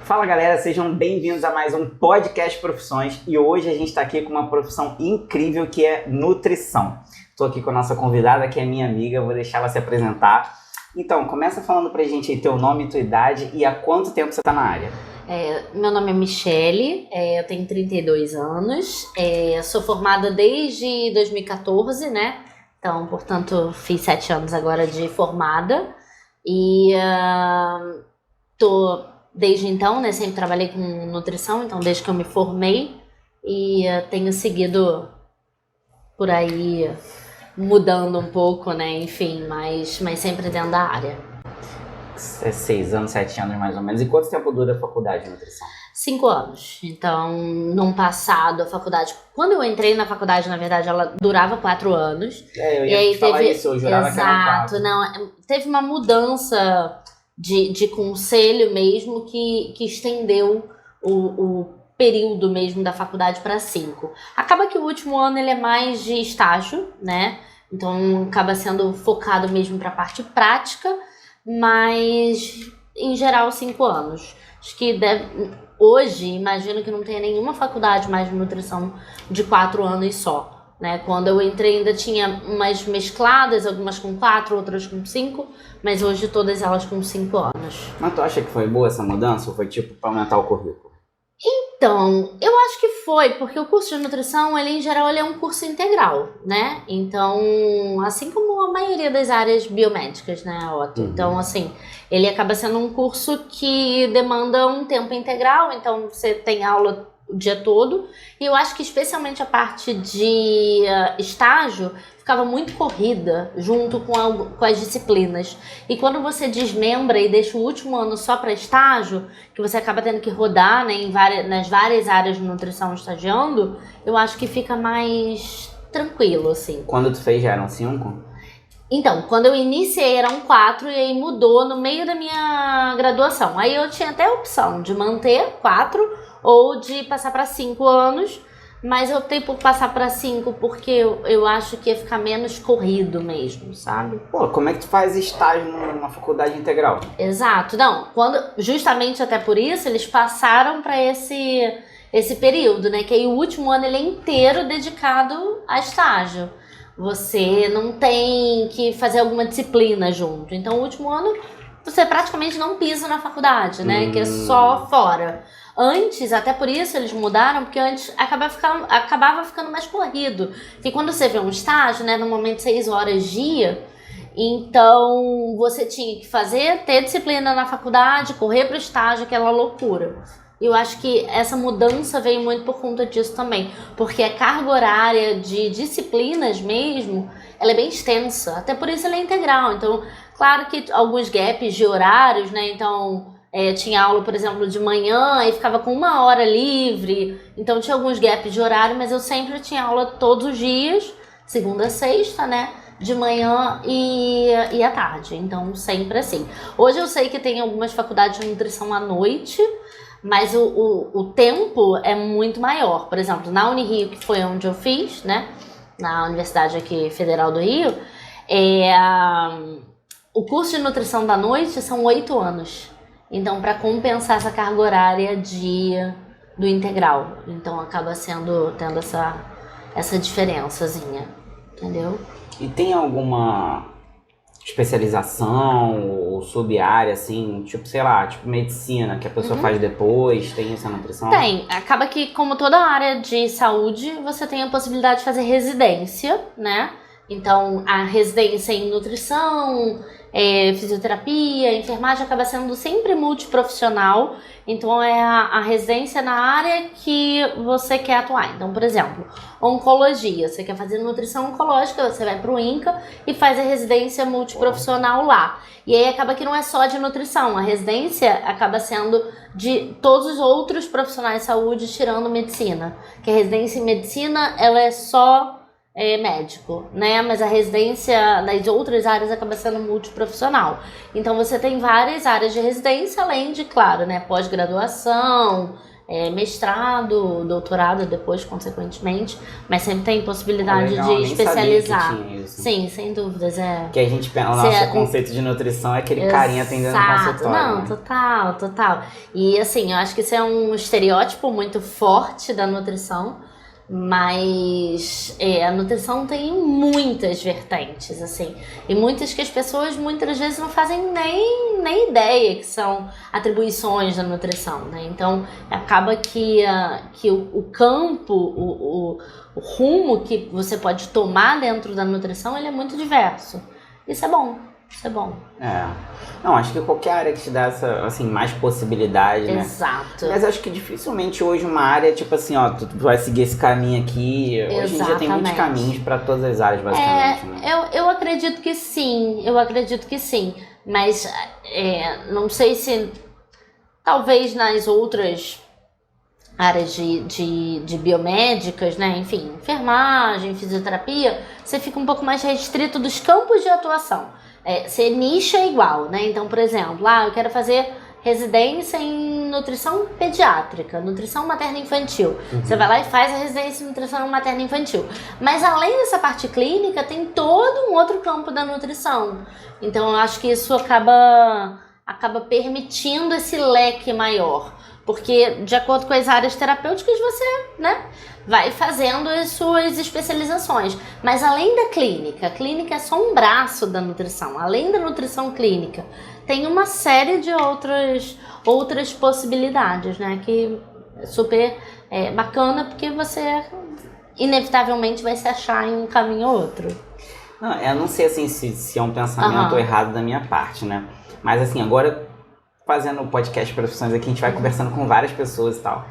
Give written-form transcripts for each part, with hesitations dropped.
Fala galera, sejam bem-vindos a mais um podcast Profissões e hoje a gente está aqui com uma profissão incrível que é nutrição. Estou aqui com a nossa convidada que é minha amiga, vou deixar ela se apresentar. Então, começa falando pra gente aí teu nome, tua idade e há quanto tempo você está na área. Meu nome é Michele, eu tenho 32 anos, sou formada desde 2014, né? Então, portanto, fiz 7 anos agora de formada e tô desde então, né? Sempre trabalhei com nutrição, então desde que eu me formei e tenho seguido por aí mudando um pouco, né? Enfim, mas sempre dentro da área. 6 anos, 7 anos mais ou menos. E quanto tempo dura a faculdade de nutrição? 5 anos. Então, no passado, a faculdade... Quando eu entrei na faculdade, na verdade, ela durava 4 anos. Eu ia te falar isso, eu jurava que era 4. Não, teve uma mudança de conselho mesmo que estendeu o período mesmo da faculdade para 5. Acaba que o último ano ele é mais de estágio, né? Então, acaba sendo focado mesmo para a parte prática, mas, em geral, 5 anos. Acho que hoje, imagino que não tenha nenhuma faculdade mais de nutrição de 4 anos só, né? Quando eu entrei ainda tinha umas mescladas, algumas com 4, outras com 5, mas hoje todas elas com 5 anos. Mas tu acha que foi boa essa mudança ou foi tipo para aumentar o currículo? Então, eu acho que foi, porque o curso de nutrição, ele em geral, ele é um curso integral, né? Então, assim como a maioria das áreas biomédicas, né, Otto? Então, assim, ele acaba sendo um curso que demanda um tempo integral, então você tem aula o dia todo. E eu acho que especialmente a parte de estágio ficava muito corrida junto com as disciplinas. E quando você desmembra e deixa o último ano só para estágio, que você acaba tendo que rodar, né, nas várias áreas de nutrição estagiando, eu acho que fica mais tranquilo, assim. Quando tu fez já eram 5? Então, quando eu iniciei eram 4 e aí mudou no meio da minha graduação. Aí eu tinha até a opção de manter 4 ou de passar para 5 anos, mas eu optei por passar para 5 porque eu acho que ia ficar menos corrido mesmo, sabe? Pô, como é que tu faz estágio numa faculdade integral? Exato, não, justamente até por isso eles passaram para esse período, né? Que aí o último ano ele é inteiro dedicado a estágio. Você não tem que fazer alguma disciplina junto. Então, o último ano, você praticamente não pisa na faculdade, né? Que é só fora. Antes, até por isso eles mudaram, porque antes acabava ficando mais corrido. E quando você vê um estágio, né? Normalmente 6 horas dia, então você tinha que ter disciplina na faculdade, correr para o estágio, aquela loucura. E eu acho que essa mudança veio muito por conta disso também, porque a carga horária de disciplinas mesmo, ela é bem extensa, até por isso ela é integral. Então, claro que alguns gaps de horários, né? Então, tinha aula, por exemplo, de manhã e ficava com 1 hora livre, então tinha alguns gaps de horário, mas eu sempre tinha aula todos os dias, segunda a sexta, né? De manhã e à tarde, então sempre assim. Hoje eu sei que tem algumas faculdades de nutrição à noite, mas o tempo é muito maior. Por exemplo, na Unirio, que foi onde eu fiz, né? Na Universidade aqui Federal do Rio, o curso de nutrição da noite são 8 anos. Então, para compensar essa carga horária do integral. Então, acaba tendo essa diferençazinha, entendeu? E tem alguma especialização ou sub-área, assim, tipo, sei lá, tipo medicina, que a pessoa faz depois, tem essa nutrição? Tem. Acaba que, como toda área de saúde, você tem a possibilidade de fazer residência, né? Então, a residência em nutrição, fisioterapia, enfermagem acaba sendo sempre multiprofissional. Então, é a residência na área que você quer atuar. Então, por exemplo, oncologia. Você quer fazer nutrição oncológica, você vai para o INCA e faz a residência multiprofissional lá. E aí acaba que não é só de nutrição. A residência acaba sendo de todos os outros profissionais de saúde, tirando medicina. Que a residência em medicina, ela é só médico, né? Mas a residência nas outras áreas acaba sendo multiprofissional. Então você tem várias áreas de residência, além de, claro, né, pós-graduação, mestrado, doutorado depois, consequentemente, mas sempre tem possibilidade Legal, de nem especializar. sabia que tinha isso. Sim, sem dúvidas. Que a gente pensa, o nosso conceito de nutrição é aquele carinha atendendo no consultório. Não, né? total. E assim, eu acho que isso é um estereótipo muito forte da nutrição, mas a nutrição tem muitas vertentes, assim, e muitas que as pessoas muitas vezes não fazem nem ideia que são atribuições da nutrição, né? Então acaba que o campo, o rumo que você pode tomar dentro da nutrição, ele é muito diverso. Isso é bom. Não, acho que qualquer área que te dá essa, assim, mais possibilidade, né? Exato. Mas acho que dificilmente hoje uma área, tipo assim, ó, tu vai seguir esse caminho aqui. Hoje em dia tem muitos caminhos para todas as áreas, basicamente, né? Eu acredito que sim. Mas não sei se talvez nas outras áreas de biomédicas, né? Enfim, enfermagem, fisioterapia, você fica um pouco mais restrito dos campos de atuação. Você nicha igual, né? Então, por exemplo, eu quero fazer residência em nutrição pediátrica, nutrição materno-infantil. Você vai lá e faz a residência em nutrição materno-infantil. Mas além dessa parte clínica, tem todo um outro campo da nutrição. Então, eu acho que isso acaba permitindo esse leque maior. Porque, de acordo com as áreas terapêuticas, você, né, vai fazendo as suas especializações. Mas além da clínica, a clínica é só um braço da nutrição. Além da nutrição clínica, tem uma série de outras possibilidades, né? Que é super bacana, porque você inevitavelmente vai se achar em um caminho ou outro. Não, eu não sei assim, se é um pensamento errado da minha parte, né? Mas assim, agora fazendo o podcast Profissões aqui, a gente vai conversando com várias pessoas e tal.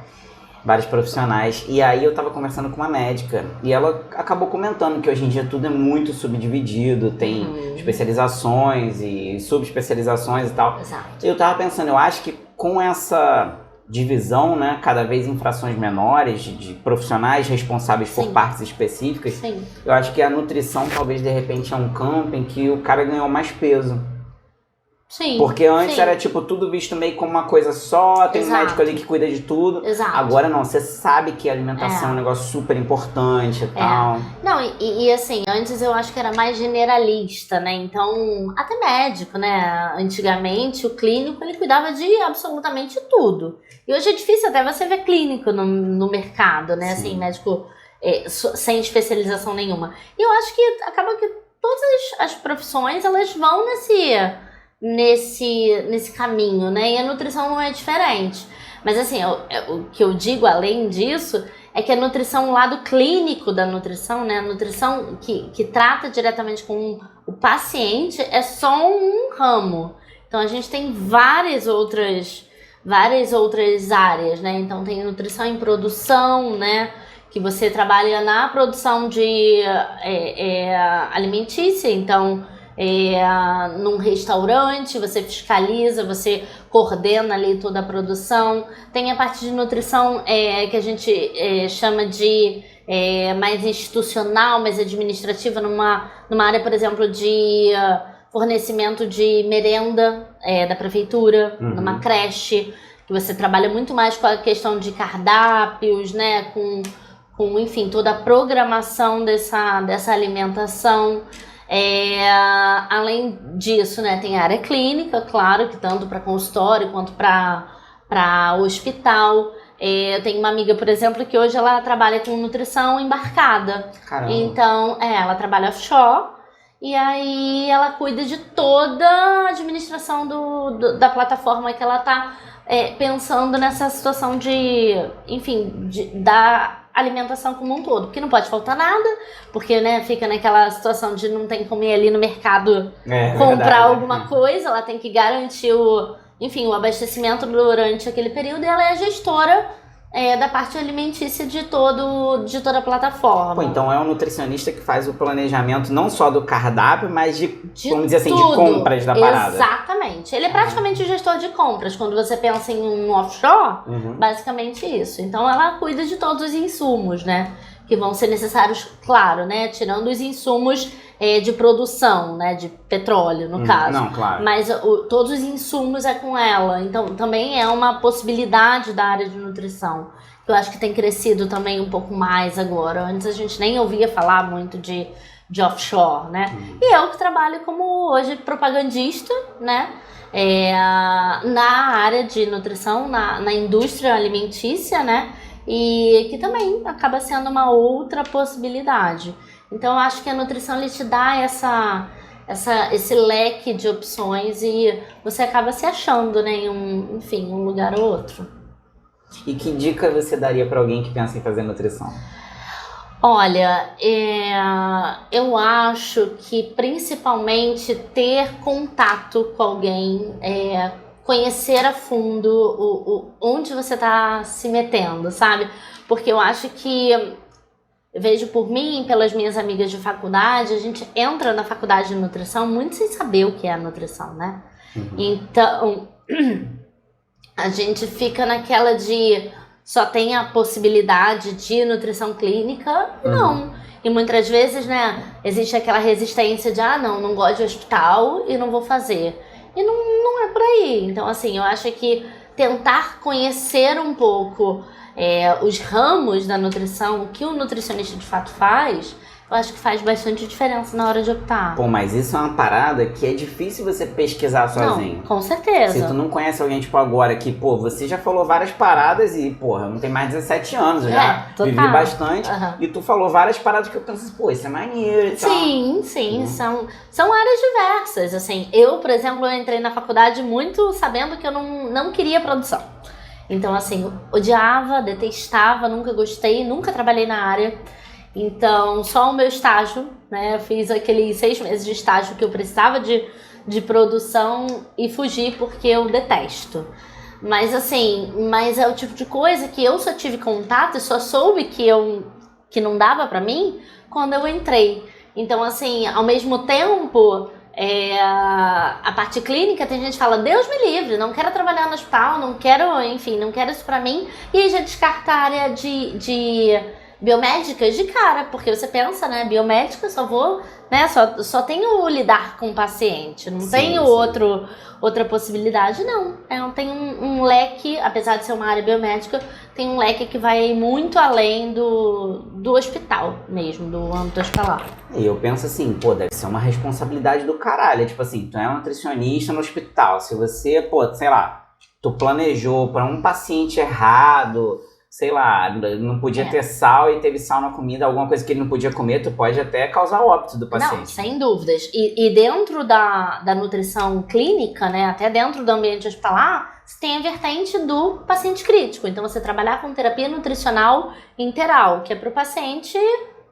Vários profissionais. E aí eu tava conversando com uma médica e ela acabou comentando que hoje em dia tudo é muito subdividido, tem especializações e subespecializações e tal. Exato. E eu tava pensando, eu acho que com essa divisão, né, cada vez em frações menores de profissionais responsáveis por partes específicas, eu acho que a nutrição talvez de repente é um campo em que o cara ganhou mais peso. Sim. Porque antes era tipo tudo visto meio como uma coisa só, tem um médico ali que cuida de tudo. Exato. Agora não, você sabe que a alimentação é um negócio super importante e tal. Não, e assim, antes eu acho que era mais generalista, né? Então, até médico, né? Antigamente o clínico ele cuidava de absolutamente tudo. E hoje é difícil até você ver clínico no mercado, né? Assim, médico sem especialização nenhuma. E eu acho que acaba que todas as profissões elas vão nesse caminho, né? E a nutrição não é diferente. Mas assim, o que eu digo além disso é que a nutrição, o lado clínico da nutrição, né? A nutrição que trata diretamente com o paciente é só um ramo. Então a gente tem várias outras áreas, né? Então tem nutrição em produção, né? Que você trabalha na produção de alimentícia, então num restaurante, você fiscaliza, você coordena ali toda a produção. Tem a parte de nutrição que a gente chama de mais institucional, mais administrativa, numa área, por exemplo, de fornecimento de merenda da prefeitura, numa creche, que você trabalha muito mais com a questão de cardápios, né, com enfim, toda a programação dessa alimentação. Além disso, né, tem a área clínica, claro, que tanto para consultório quanto para hospital. Eu tenho uma amiga, por exemplo, que hoje ela trabalha com nutrição embarcada. Caramba. Então, ela trabalha offshore e aí ela cuida de toda a administração da plataforma que ela está pensando nessa situação da alimentação como um todo, porque não pode faltar nada, porque, né, fica naquela situação de não tem como ir ali no mercado comprar alguma coisa, ela tem que garantir o abastecimento durante aquele período, e ela é a gestora da parte alimentícia de toda a plataforma. Pô, então é um nutricionista que faz o planejamento não só do cardápio, mas vamos dizer assim, tudo. De compras da parada. Exatamente. Ele é praticamente o gestor de compras. Quando você pensa em um offshore, basicamente isso. Então ela cuida de todos os insumos, né? Que vão ser necessários, claro, né? Tirando os insumos de produção, né? De petróleo, no caso. Não, claro. Mas todos os insumos é com ela. Então, também é uma possibilidade da área de nutrição. Eu acho que tem crescido também um pouco mais agora. Antes a gente nem ouvia falar muito de offshore, né? E eu que trabalho como hoje propagandista, né? Na área de nutrição, na indústria alimentícia, né? E que também acaba sendo uma outra possibilidade. Então, eu acho que a nutrição ele te dá esse leque de opções e você acaba se achando, né? Em um lugar ou outro. E que dica você daria para alguém que pensa em fazer nutrição? Olha, eu acho que principalmente ter contato com alguém, conhecer a fundo onde você está se metendo, sabe? Porque eu acho que, eu vejo por mim, pelas minhas amigas de faculdade, a gente entra na faculdade de nutrição muito sem saber o que é a nutrição, né? Então, a gente fica naquela de só tem a possibilidade de nutrição clínica, não. E muitas vezes, né, existe aquela resistência de, não gosto de hospital e não vou fazer. E não é por aí. Então, assim, eu acho que tentar conhecer um pouco os ramos da nutrição, o que o nutricionista de fato faz, eu acho que faz bastante diferença na hora de optar. Pô, mas isso é uma parada que é difícil você pesquisar sozinho. Não, com certeza. Se tu não conhece alguém, tipo, agora que, pô, você já falou várias paradas e, porra, eu não tenho mais 17 anos, eu já vivi bastante. E tu falou várias paradas que eu penso, pô, isso é maneiro e tal. Sim, são áreas diversas, assim. Eu, por exemplo, eu entrei na faculdade muito sabendo que eu não queria produção. Então, assim, odiava, detestava, nunca gostei, nunca trabalhei na área. Então, só o meu estágio, né? Eu fiz aqueles 6 meses de estágio que eu precisava de produção e fugi porque eu detesto. Mas assim, é o tipo de coisa que eu só tive contato e só soube que não dava pra mim quando eu entrei. Então, assim, ao mesmo tempo, a parte clínica, tem gente que fala, Deus me livre, não quero trabalhar no hospital, não quero isso pra mim. E aí já descarta a área de biomédicas de cara, porque você pensa, né, biomédica só vou, né, só tenho lidar com o paciente, não tenho outra possibilidade, não. Tem um leque, apesar de ser uma área biomédica, tem um leque que vai muito além do hospital mesmo, do âmbito hospitalar. E eu penso assim, pô, deve ser uma responsabilidade do caralho, tipo assim, tu é um nutricionista no hospital, se você, pô, sei lá, tu planejou para um paciente errado, sei lá, não podia ter sal e teve sal na comida, alguma coisa que ele não podia comer, tu pode até causar óbito do paciente. Não, sem dúvidas. E dentro da nutrição clínica, né, até dentro do ambiente hospitalar, você tem a vertente do paciente crítico. Então, você trabalhar com terapia nutricional interal, que é para o paciente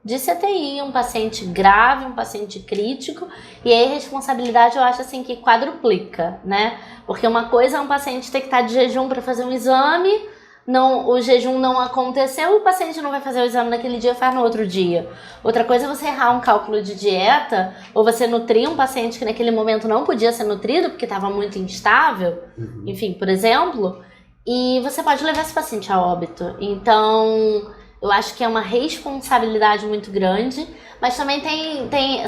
de CTI, um paciente grave, um paciente crítico, e aí a responsabilidade eu acho assim que quadruplica, né? Porque uma coisa é um paciente ter que estar de jejum para fazer um exame, o jejum não aconteceu, o paciente não vai fazer o exame naquele dia, faz no outro dia. Outra coisa é você errar um cálculo de dieta, ou você nutrir um paciente que naquele momento não podia ser nutrido, porque estava muito instável, enfim, por exemplo, e você pode levar esse paciente a óbito. Então, eu acho que é uma responsabilidade muito grande, mas também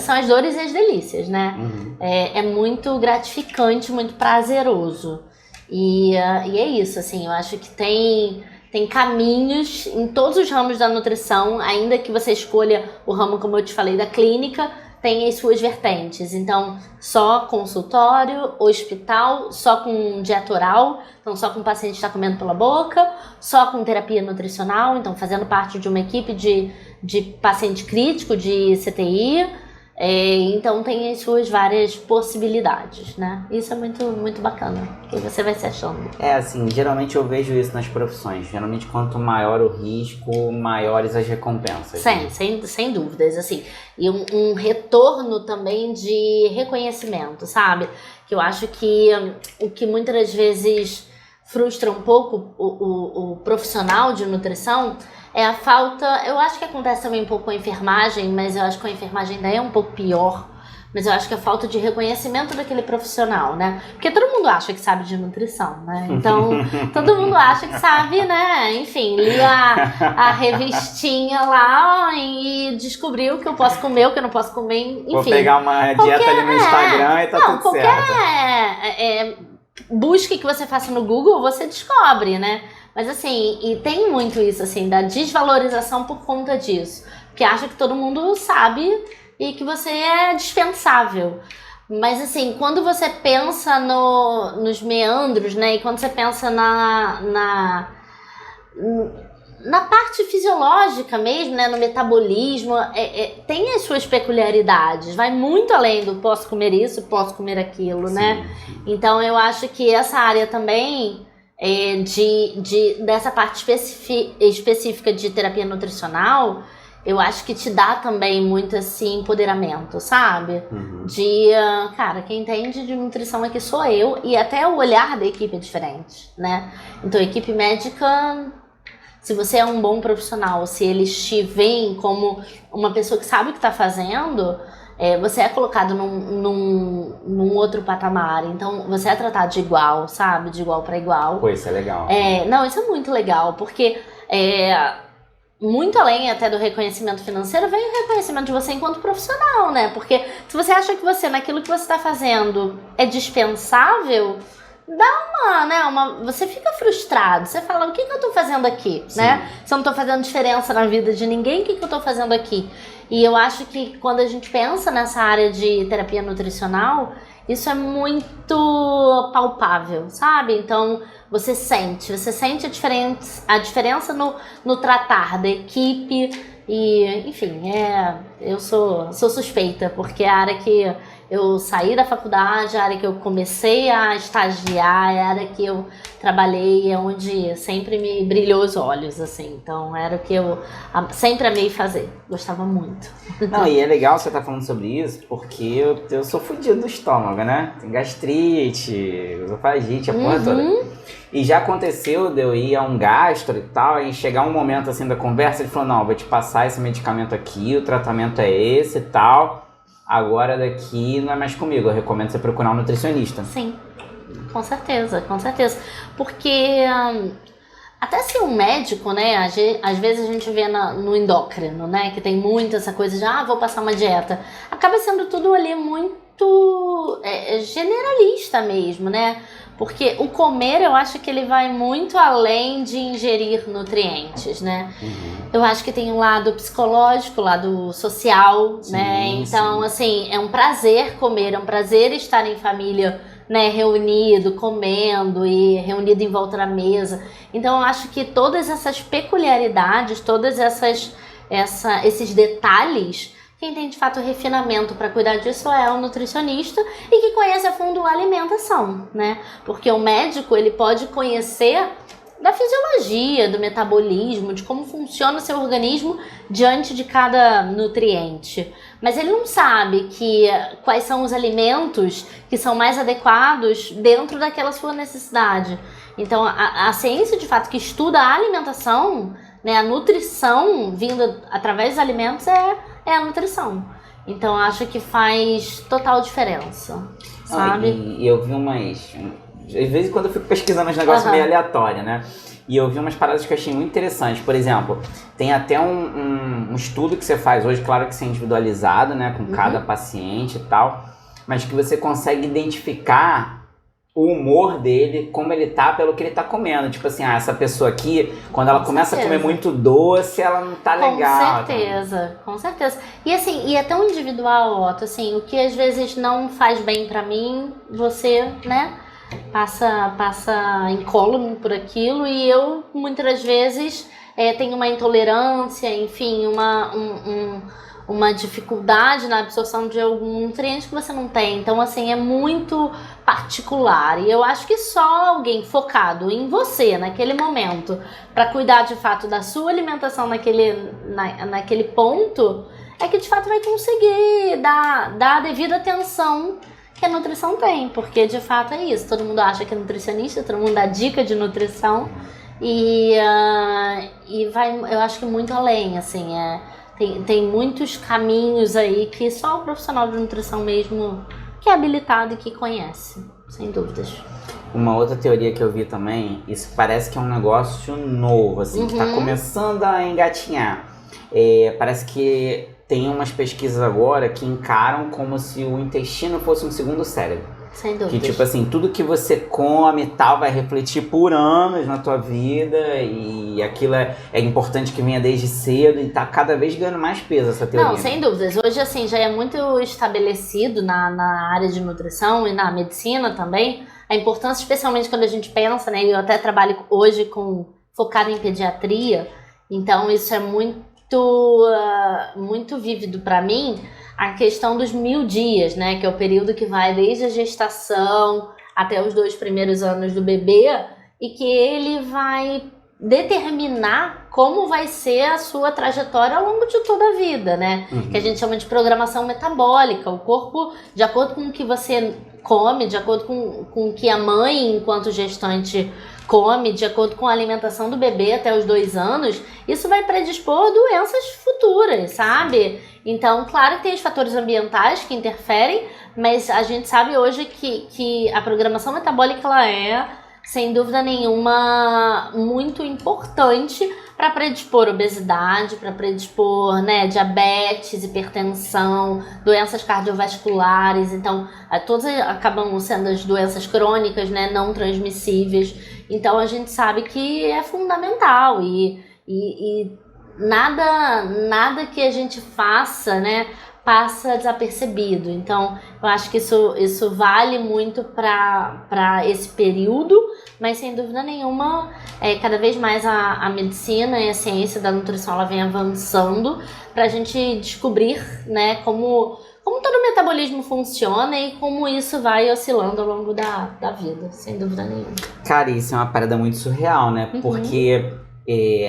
são as dores e as delícias, né? É muito gratificante, muito prazeroso. E é isso, assim, eu acho que tem caminhos em todos os ramos da nutrição, ainda que você escolha o ramo, como eu te falei, da clínica, tem as suas vertentes. Então, só consultório, hospital, só com dieta oral, então só com o paciente está comendo pela boca, só com terapia nutricional, então fazendo parte de uma equipe de paciente crítico, de CTI. Então tem as suas várias possibilidades, né? Isso é muito, muito bacana, que você vai se achando. Assim, geralmente eu vejo isso nas profissões. Geralmente quanto maior o risco, maiores as recompensas. Né? Sem dúvidas, assim. E um retorno também de reconhecimento, sabe? Que eu acho que o que muitas das vezes frustra um pouco o profissional de nutrição é a falta, eu acho que acontece também um pouco com a enfermagem, mas eu acho que com a enfermagem ainda é um pouco pior, mas eu acho que é falta de reconhecimento daquele profissional, né? Porque todo mundo acha que sabe de nutrição, né? Então, todo mundo acha que sabe, né? Enfim, li a revistinha lá e descobriu o que eu posso comer, o que eu não posso comer, enfim. Vou pegar uma dieta ali no Instagram e tá tudo certo. Busque que você faça no Google, você descobre, né? Mas assim, e tem muito isso, assim, da desvalorização por conta disso. Porque acha que todo mundo sabe e que você é dispensável. Mas assim, quando você pensa nos meandros, né? E quando você pensa na parte fisiológica mesmo, né? No metabolismo, tem as suas peculiaridades. Vai muito além do posso comer isso, posso comer aquilo, Sim. né? Então eu acho que essa área também... dessa parte específica de terapia nutricional, eu acho que te dá também muito assim empoderamento, sabe? Cara, quem entende de nutrição aqui sou eu, e até o olhar da equipe é diferente, né? Então a equipe médica, se você é um bom profissional, se eles te veem como uma pessoa que sabe o que está fazendo, você é colocado num outro patamar. Então, você é tratado de igual, sabe? De igual para igual. Pô, isso é legal. Não, isso é muito legal, porque muito além até do reconhecimento financeiro, vem o reconhecimento de você enquanto profissional, né? Porque se você acha que você, naquilo que você está fazendo, é dispensável... você fica frustrado, você fala, o que eu tô fazendo aqui, né? Se eu não tô fazendo diferença na vida de ninguém, o que eu tô fazendo aqui? E eu acho que quando a gente pensa nessa área de terapia nutricional, isso é muito palpável, sabe? Então, você sente a diferença no tratar da equipe e, enfim, eu sou suspeita, porque é a área que eu saí da faculdade, a área que eu comecei a estagiar, é a área que eu trabalhei, é onde sempre me brilhou os olhos, assim. Então, era o que eu sempre amei fazer. Gostava muito. Não, e é legal você estar falando sobre isso, porque eu sou fodido do estômago, né? Tem gastrite, esofagite, a porra toda. E já aconteceu de eu ir a um gastro e tal, e chegar um momento assim da conversa, ele falou, não, vou te passar esse medicamento aqui, o tratamento é esse e tal... Agora daqui não é mais comigo, eu recomendo você procurar um nutricionista. Sim, com certeza. Porque até se um médico, né, às vezes a gente vê no endócrino, né, que tem muito essa coisa de, vou passar uma dieta. Acaba sendo tudo ali muito generalista mesmo, né? Porque o comer, eu acho que ele vai muito além de ingerir nutrientes, né? Eu acho que tem um lado psicológico, um lado social, né? Então, assim, é um prazer comer, é um prazer estar em família, né? Reunido, comendo e reunido em volta da mesa. Então, eu acho que todas essas peculiaridades, todas esses detalhes... Quem tem de fato refinamento para cuidar disso é o nutricionista e que conhece a fundo a alimentação, né? Porque o médico, ele pode conhecer da fisiologia, do metabolismo, de como funciona o seu organismo diante de cada nutriente. Mas ele não sabe quais são os alimentos que são mais adequados dentro daquela sua necessidade. Então, a ciência, de fato, que estuda a alimentação, né, a nutrição vinda através dos alimentos é a nutrição. Então, acho que faz total diferença, sabe? E eu vi às vezes quando eu fico pesquisando uns negócios meio aleatórios, né? E eu vi umas paradas que eu achei muito interessantes. Por exemplo, tem até um estudo que você faz hoje, claro que isso é individualizado, né? Com cada paciente e tal. Mas que você consegue identificar o humor dele, como ele tá, pelo que ele tá comendo. Tipo assim, essa pessoa aqui, quando ela começa a comer muito doce, ela não tá legal. Com certeza. E assim, e é tão individual, Otto, assim, o que às vezes não faz bem pra mim, você, né, passa incólume por aquilo, e eu, muitas das vezes, tenho uma intolerância, enfim, uma dificuldade na absorção de algum nutriente que você não tem. Então, assim, é muito particular. E eu acho que só alguém focado em você, naquele momento, para cuidar de fato da sua alimentação naquele ponto, é que de fato vai conseguir dar a devida atenção que a nutrição tem. Porque de fato é isso. Todo mundo acha que é nutricionista, todo mundo dá dica de nutrição. E vai, eu acho que muito além, assim, Tem muitos caminhos aí que só o profissional de nutrição mesmo que é habilitado e que conhece, sem dúvidas. Uma outra teoria que eu vi também, isso parece que é um negócio novo, assim, que tá começando a engatinhar. Parece que tem umas pesquisas agora que encaram como se o intestino fosse um segundo cérebro. Sem dúvidas. Que tipo assim, tudo que você come e tal vai refletir por anos na tua vida e aquilo é importante que venha desde cedo e tá cada vez ganhando mais peso essa teoria. Não, sem dúvidas. Hoje, assim, já é muito estabelecido na área de nutrição e na medicina também a importância, especialmente quando a gente pensa, né? Eu até trabalho hoje focado em pediatria, então isso é muito vívido para mim, a questão dos 1000 dias, né? Que é o período que vai desde a gestação até os 2 primeiros anos do bebê e que ele vai determinar como vai ser a sua trajetória ao longo de toda a vida, né? Que a gente chama de programação metabólica. O corpo, de acordo com o que você come, de acordo com o que a mãe, enquanto gestante, come, de acordo com a alimentação do bebê até os 2 anos, isso vai predispor doenças futuras, sabe? Então, claro que tem os fatores ambientais que interferem, mas a gente sabe hoje que a programação metabólica ela é, sem dúvida nenhuma, muito importante para predispor obesidade, para predispor, né, diabetes, hipertensão, doenças cardiovasculares. Então, todas acabam sendo as doenças crônicas, né, não transmissíveis. Então, a gente sabe que é fundamental e nada que a gente faça, né, passa desapercebido. Então, eu acho que isso vale muito para esse período, mas sem dúvida nenhuma, cada vez mais a medicina e a ciência da nutrição ela vem avançando para a gente descobrir, né, como todo o metabolismo funciona e como isso vai oscilando ao longo da vida, sem dúvida nenhuma. Cara, isso é uma parada muito surreal, né? Porque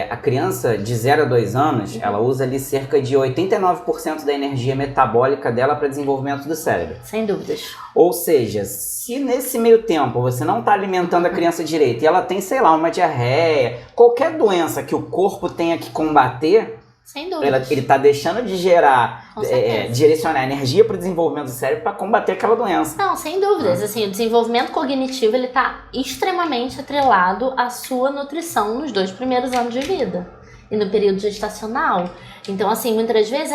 a criança de 0 a 2 anos, ela usa ali cerca de 89% da energia metabólica dela para desenvolvimento do cérebro. Sem dúvidas. Ou seja, se nesse meio tempo você não está alimentando a criança direito e ela tem, sei lá, uma diarreia, qualquer doença que o corpo tenha que combater, sem dúvida. Ele está deixando de direcionar energia para o desenvolvimento do cérebro para combater aquela doença. Não, sem dúvidas. Assim, o desenvolvimento cognitivo ele está extremamente atrelado à sua nutrição nos 2 primeiros anos de vida e no período gestacional. Então, assim, muitas vezes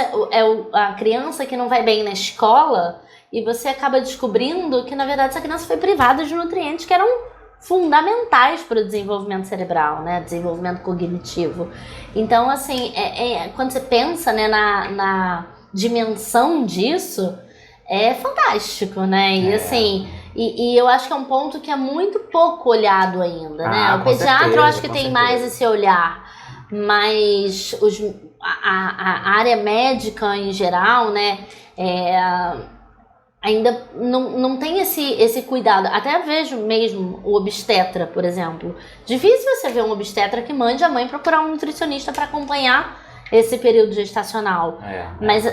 a criança que não vai bem na escola e você acaba descobrindo que, na verdade, essa criança foi privada de nutrientes que eram fundamentais para o desenvolvimento cerebral, né? Desenvolvimento cognitivo. Então, assim, quando você pensa, né, na dimensão disso, é fantástico, né? E assim, e eu acho que é um ponto que é muito pouco olhado ainda, né? O pediatra, eu acho que tem mais esse olhar, mas a área médica em geral, né? Ainda não tem esse cuidado. Até vejo mesmo o obstetra, por exemplo. Difícil você ver um obstetra que mande a mãe procurar um nutricionista para acompanhar esse período gestacional.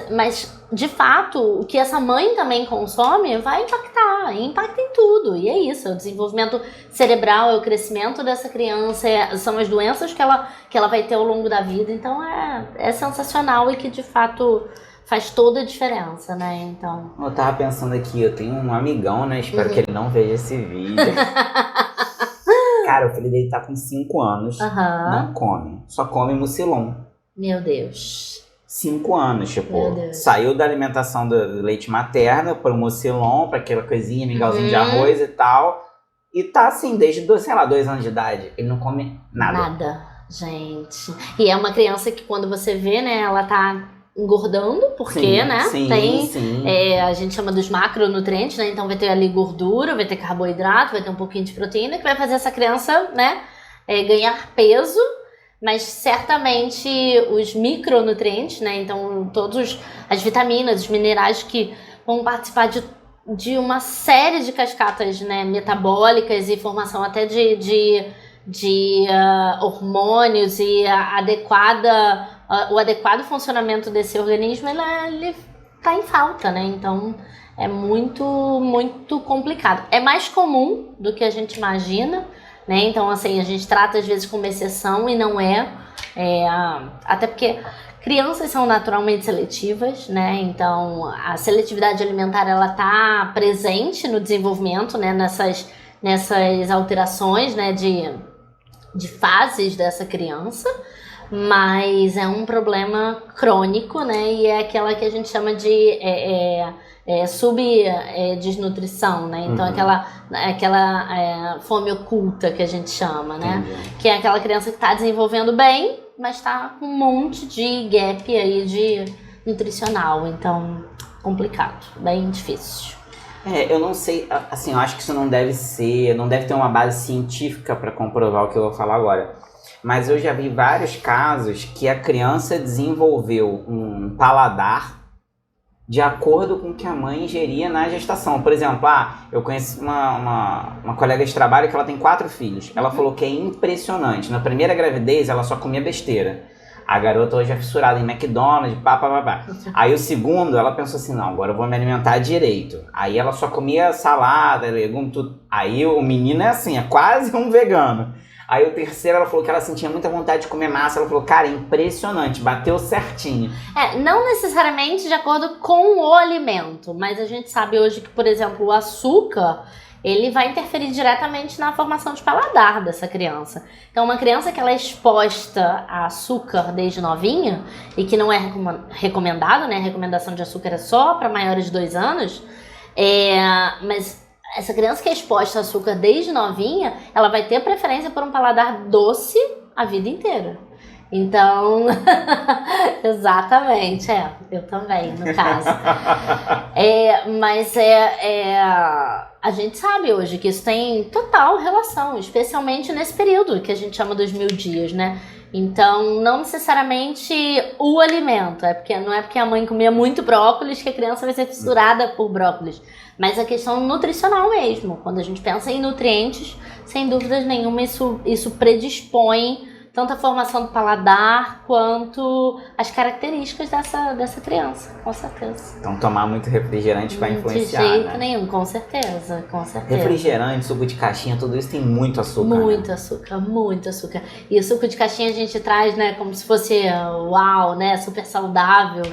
Mas, de fato, o que essa mãe também consome vai impactar. E impacta em tudo. E é isso. O desenvolvimento cerebral, é o crescimento dessa criança, são as doenças que ela vai ter ao longo da vida. Então, é sensacional e que, de fato, faz toda a diferença, né? Então... Eu tava pensando aqui, eu tenho um amigão, né? Espero que ele não veja esse vídeo. Cara, o filho dele tá com 5 anos, não come, só come mucilon. Meu Deus. 5 anos, tipo, saiu da alimentação do leite materno pro mucilon, pra aquela coisinha, mingauzinho de arroz e tal. E tá assim, desde, 2 anos de idade, ele não come nada. Nada, gente. E é uma criança que quando você vê, né, ela tá engordando, porque, né, tem, a gente chama dos macronutrientes, né, então vai ter ali gordura, vai ter carboidrato, vai ter um pouquinho de proteína, que vai fazer essa criança, né, ganhar peso, mas certamente os micronutrientes, né, então todas as vitaminas, os minerais que vão participar de uma série de cascatas, né, metabólicas e formação até de hormônios e o adequado funcionamento desse organismo, ele tá em falta, né? Então, é muito, muito complicado. É mais comum do que a gente imagina, né? Então, assim, a gente trata às vezes como exceção e não é. Até porque, Crianças são naturalmente seletivas, né? Então, a seletividade alimentar, ela tá presente no desenvolvimento, né? Nessas alterações, né? De fases dessa criança, mas é um problema crônico, né? E é aquela que a gente chama de subdesnutrição, né? Então, aquela fome oculta que a gente chama, né? Entendi. Que é aquela criança que está desenvolvendo bem, mas está com um monte de gap aí de nutricional. Então, complicado, bem difícil. Eu não sei, assim, eu acho que isso não deve ter uma base científica para comprovar o que eu vou falar agora. Mas eu já vi vários casos que a criança desenvolveu um paladar de acordo com o que a mãe ingeria na gestação. Por exemplo, eu conheço uma colega de trabalho que ela tem 4 filhos. Ela falou que é impressionante. Na primeira gravidez, ela só comia besteira. A garota hoje é fissurada em McDonald's, pá. Aí o segundo, ela pensou assim, não, agora eu vou me alimentar direito. Aí ela só comia salada, legume, tudo. Aí o menino é assim, é quase um vegano. Aí o terceiro, ela falou que ela sentia muita vontade de comer massa. Ela falou, cara, é impressionante, bateu certinho. Não necessariamente de acordo com o alimento, mas a gente sabe hoje que, por exemplo, o açúcar, ele vai interferir diretamente na formação de paladar dessa criança. Então, uma criança que ela é exposta a açúcar desde novinha, e que não é recomendado, né? A recomendação de açúcar é só para maiores de 2 anos, mas essa criança que é exposta a açúcar desde novinha, ela vai ter preferência por um paladar doce a vida inteira. Então, exatamente, eu também, no caso. Mas a gente sabe hoje que isso tem total relação, especialmente nesse período que a gente chama dos 1000 dias, né? Então, não necessariamente o alimento, não é porque a mãe comia muito brócolis que a criança vai ser fissurada por brócolis, mas a questão nutricional mesmo. Quando a gente pensa em nutrientes, sem dúvidas nenhuma, isso predispõe tanto a formação do paladar quanto as características dessa criança, com certeza. Então tomar muito refrigerante vai influenciar, de jeito nenhum, com certeza. Refrigerante, suco de caixinha, tudo isso tem muito açúcar. Muito açúcar, muito açúcar. E o suco de caixinha a gente traz, né, como se fosse uau, né, super saudável.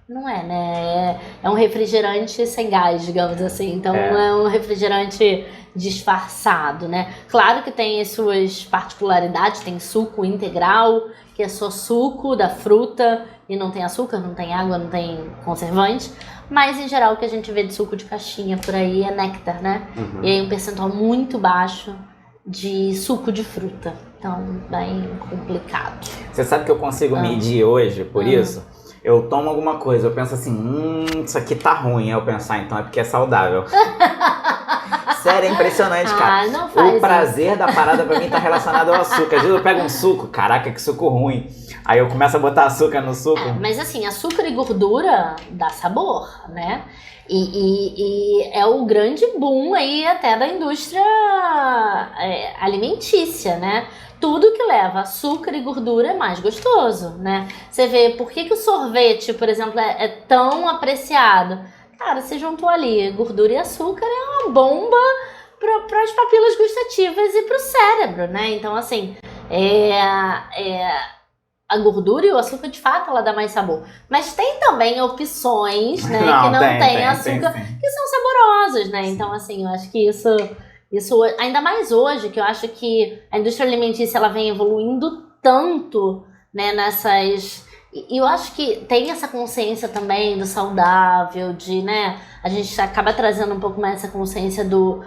Não é, né? É um refrigerante sem gás, digamos assim. Então é um refrigerante disfarçado, né? Claro que tem as suas particularidades, tem suco integral, que é só suco da fruta e não tem açúcar, não tem água, não tem conservante. Mas, em geral, o que a gente vê de suco de caixinha por aí é néctar, né? E aí um percentual muito baixo de suco de fruta. Então, bem complicado. Você sabe que eu consigo medir hoje por isso? Eu tomo alguma coisa, eu penso assim, isso aqui tá ruim. Aí eu penso, então é porque é saudável. Sério, é impressionante, cara. Não faz o prazer da parada pra mim tá relacionado ao açúcar. Às vezes eu pego um suco, caraca, que suco ruim. Aí eu começo a botar açúcar no suco. Mas assim, açúcar e gordura dá sabor, né? E é o grande boom aí até da indústria alimentícia, né? Tudo que leva açúcar e gordura é mais gostoso, né? Você vê por que o sorvete, por exemplo, é tão apreciado. Cara, você juntou ali gordura e açúcar, é uma bomba para as papilas gustativas e para o cérebro, né? Então, assim, a gordura e o açúcar, de fato, ela dá mais sabor. Mas tem também opções, né, que não tem açúcar, que são saborosas, né? Então, assim, eu acho que isso, ainda mais hoje, que eu acho que a indústria alimentícia, ela vem evoluindo tanto, né, E eu acho que tem essa consciência também do saudável, né? A gente acaba trazendo um pouco mais essa consciência do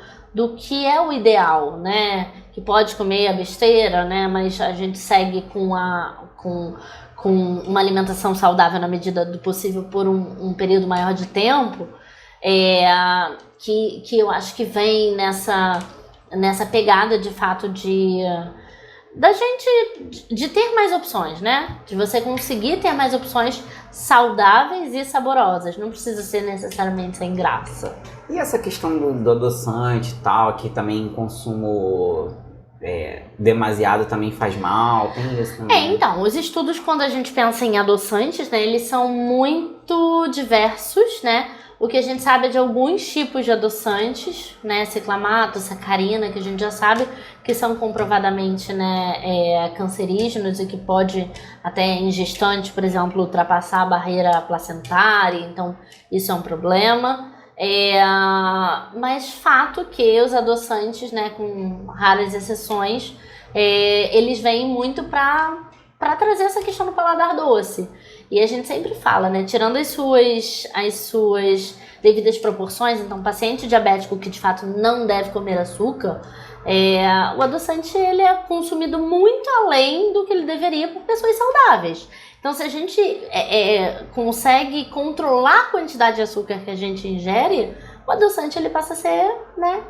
que é o ideal, né? Que pode comer a besteira, né? Mas a gente segue com uma alimentação saudável na medida do possível por um período maior de tempo. Que eu acho que vem nessa pegada de fato da gente de ter mais opções, né? De você conseguir ter mais opções saudáveis e saborosas. Não precisa ser necessariamente sem graça. E essa questão do adoçante e tal, que também consumo demasiado também faz mal, tem isso também? Então, os estudos, quando a gente pensa em adoçantes, né, eles são muito diversos, né? O que a gente sabe é de alguns tipos de adoçantes, né, ciclamato, sacarina, que a gente já sabe que são comprovadamente, né, cancerígenos e que pode até em gestante, por exemplo, ultrapassar a barreira placentária, então isso é um problema. Mas fato que os adoçantes, né, com raras exceções, eles vêm muito para trazer essa questão do paladar doce. E a gente sempre fala, né, tirando as suas devidas proporções, então paciente diabético que de fato não deve comer açúcar, o adoçante ele é consumido muito além do que ele deveria por pessoas saudáveis. Então, se a gente consegue controlar a quantidade de açúcar que a gente ingere, o adoçante ele passa a ser, né,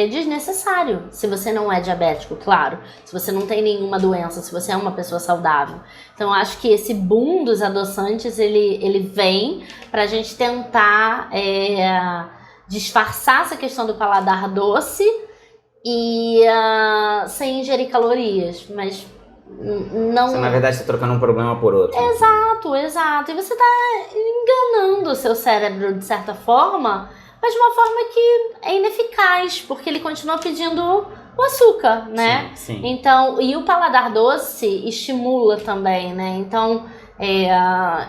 desnecessário. Se você não é diabético, claro. Se você não tem nenhuma doença, se você é uma pessoa saudável. Então, eu acho que esse boom dos adoçantes, ele vem pra gente tentar disfarçar essa questão do paladar doce e sem ingerir calorias, mas não... Você, na verdade, está trocando um problema por outro. Exato. E você está enganando o seu cérebro de certa forma, mas de uma forma que é ineficaz, porque ele continua pedindo o açúcar, né? Sim. Então, e o paladar doce estimula também, né? Então,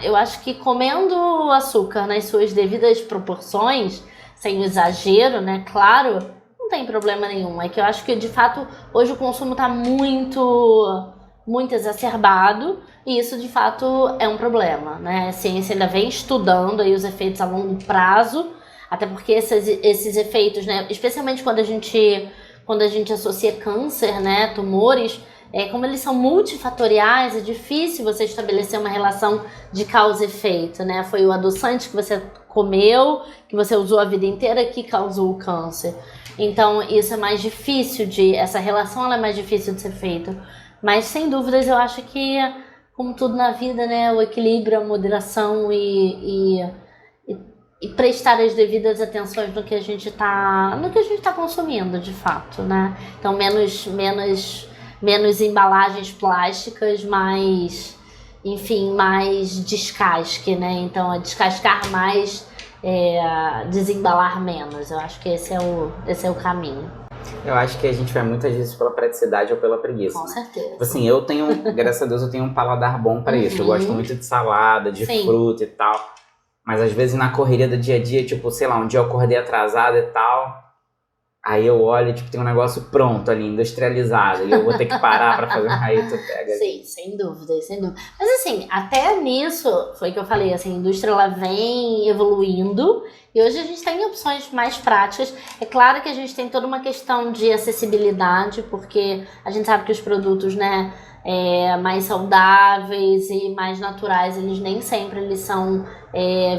eu acho que comendo o açúcar nas suas devidas proporções, sem o exagero, né? Claro, não tem problema nenhum. É que eu acho que, de fato, hoje o consumo está muito exacerbado e isso de fato é um problema, né? A ciência ainda vem estudando aí os efeitos a longo prazo, até porque esses efeitos, né, especialmente quando a gente associa câncer, né, tumores, como eles são multifatoriais, é difícil você estabelecer uma relação de causa e efeito, né? Foi o adoçante que você comeu, que você usou a vida inteira, que causou o câncer. Então isso é mais difícil essa relação ela é mais difícil de ser feita. Mas, sem dúvidas, eu acho que, como tudo na vida, né, o equilíbrio, a moderação e prestar as devidas atenções no que a gente tá consumindo, de fato, né? Então, menos embalagens plásticas, mais descasque, né? Então, descascar mais, desembalar menos. Eu acho que esse é o caminho. Eu acho que a gente vai muitas vezes pela praticidade ou pela preguiça. Com certeza. Assim, graças a Deus, eu tenho um paladar bom pra isso. Eu gosto muito de salada, de fruta e tal. Mas às vezes na correria do dia a dia, tipo, sei lá, um dia eu acordei atrasado e tal. Aí eu olho, tipo, tem um negócio pronto ali, industrializado. E eu vou ter que parar pra fazer um raio, tu pega. Sim, sem dúvida. Mas assim, até nisso, foi que eu falei, assim, a indústria ela vem evoluindo. E hoje a gente tem opções mais práticas. É claro que a gente tem toda uma questão de acessibilidade, porque a gente sabe que os produtos, né, mais saudáveis e mais naturais, eles nem sempre eles são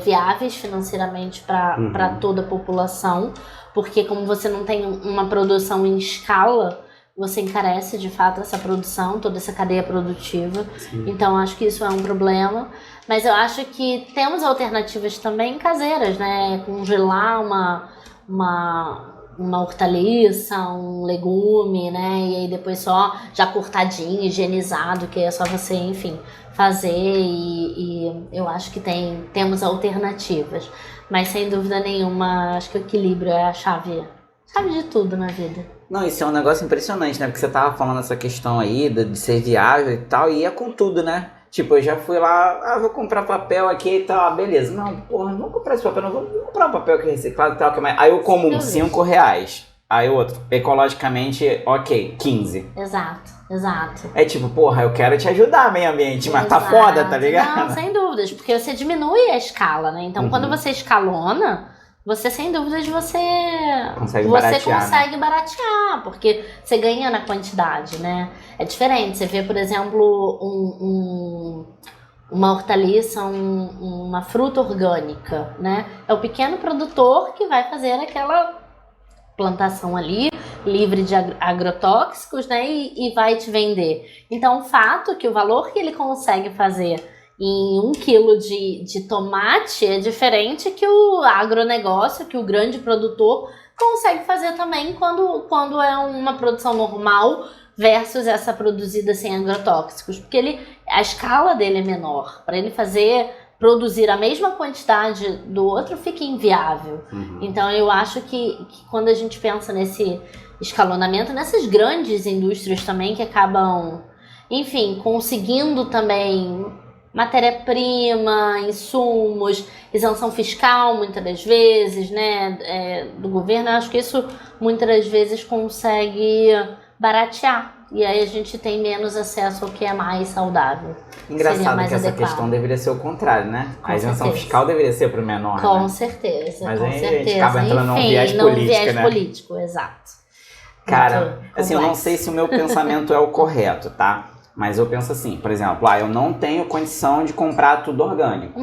viáveis financeiramente para toda a população. Porque como você não tem uma produção em escala, você encarece de fato essa produção, toda essa cadeia produtiva. Sim. Então acho que isso é um problema. Mas eu acho que temos alternativas também caseiras, né? Congelar uma hortaliça, um legume, né? E aí depois só já cortadinho, higienizado, que é só você, enfim, fazer. E eu acho que temos alternativas. Mas sem dúvida nenhuma, acho que o equilíbrio é a chave de tudo na vida. Não, isso é um negócio impressionante, né? Porque você tava falando essa questão aí de ser viável e tal, e é com tudo, né? Tipo, eu já fui lá, vou comprar papel aqui e tal, beleza. Não, porra, não vou comprar esse papel, não vou comprar um papel que é reciclado e tal. Aí eu como R$5. Aí o outro, ecologicamente, ok, 15. Exato. É tipo, porra, eu quero te ajudar, meio ambiente, mas tá foda, tá ligado? Não, sem dúvidas, porque você diminui a escala, né? Então, quando você escalona, você, sem dúvidas, você consegue baratear, porque você ganha na quantidade, né? É diferente, você vê, por exemplo, uma hortaliça, uma fruta orgânica, né? É o pequeno produtor que vai fazer aquela plantação ali, livre de agrotóxicos, né, e vai te vender. Então, o fato que o valor que ele consegue fazer em 1 quilo de tomate é diferente que o agronegócio, que o grande produtor consegue fazer também quando é uma produção normal versus essa produzida sem agrotóxicos, porque a escala dele é menor. Para ele fazer produzir a mesma quantidade do outro fica inviável. Então eu acho que quando a gente pensa nesse escalonamento, nessas grandes indústrias também que acabam, enfim, conseguindo também matéria-prima, insumos, isenção fiscal muitas das vezes, né, do governo, eu acho que isso muitas das vezes consegue baratear. E aí a gente tem menos acesso ao que é mais saudável. Engraçado que essa questão deveria ser o contrário, né? A isenção fiscal deveria ser para o menor, com né? certeza, mas com aí certeza. A gente acaba entrando num viés num político, viés né? político, exato. Cara, assim, eu não sei se o meu pensamento é o correto, tá? Mas eu penso assim, por exemplo, eu não tenho condição de comprar tudo orgânico.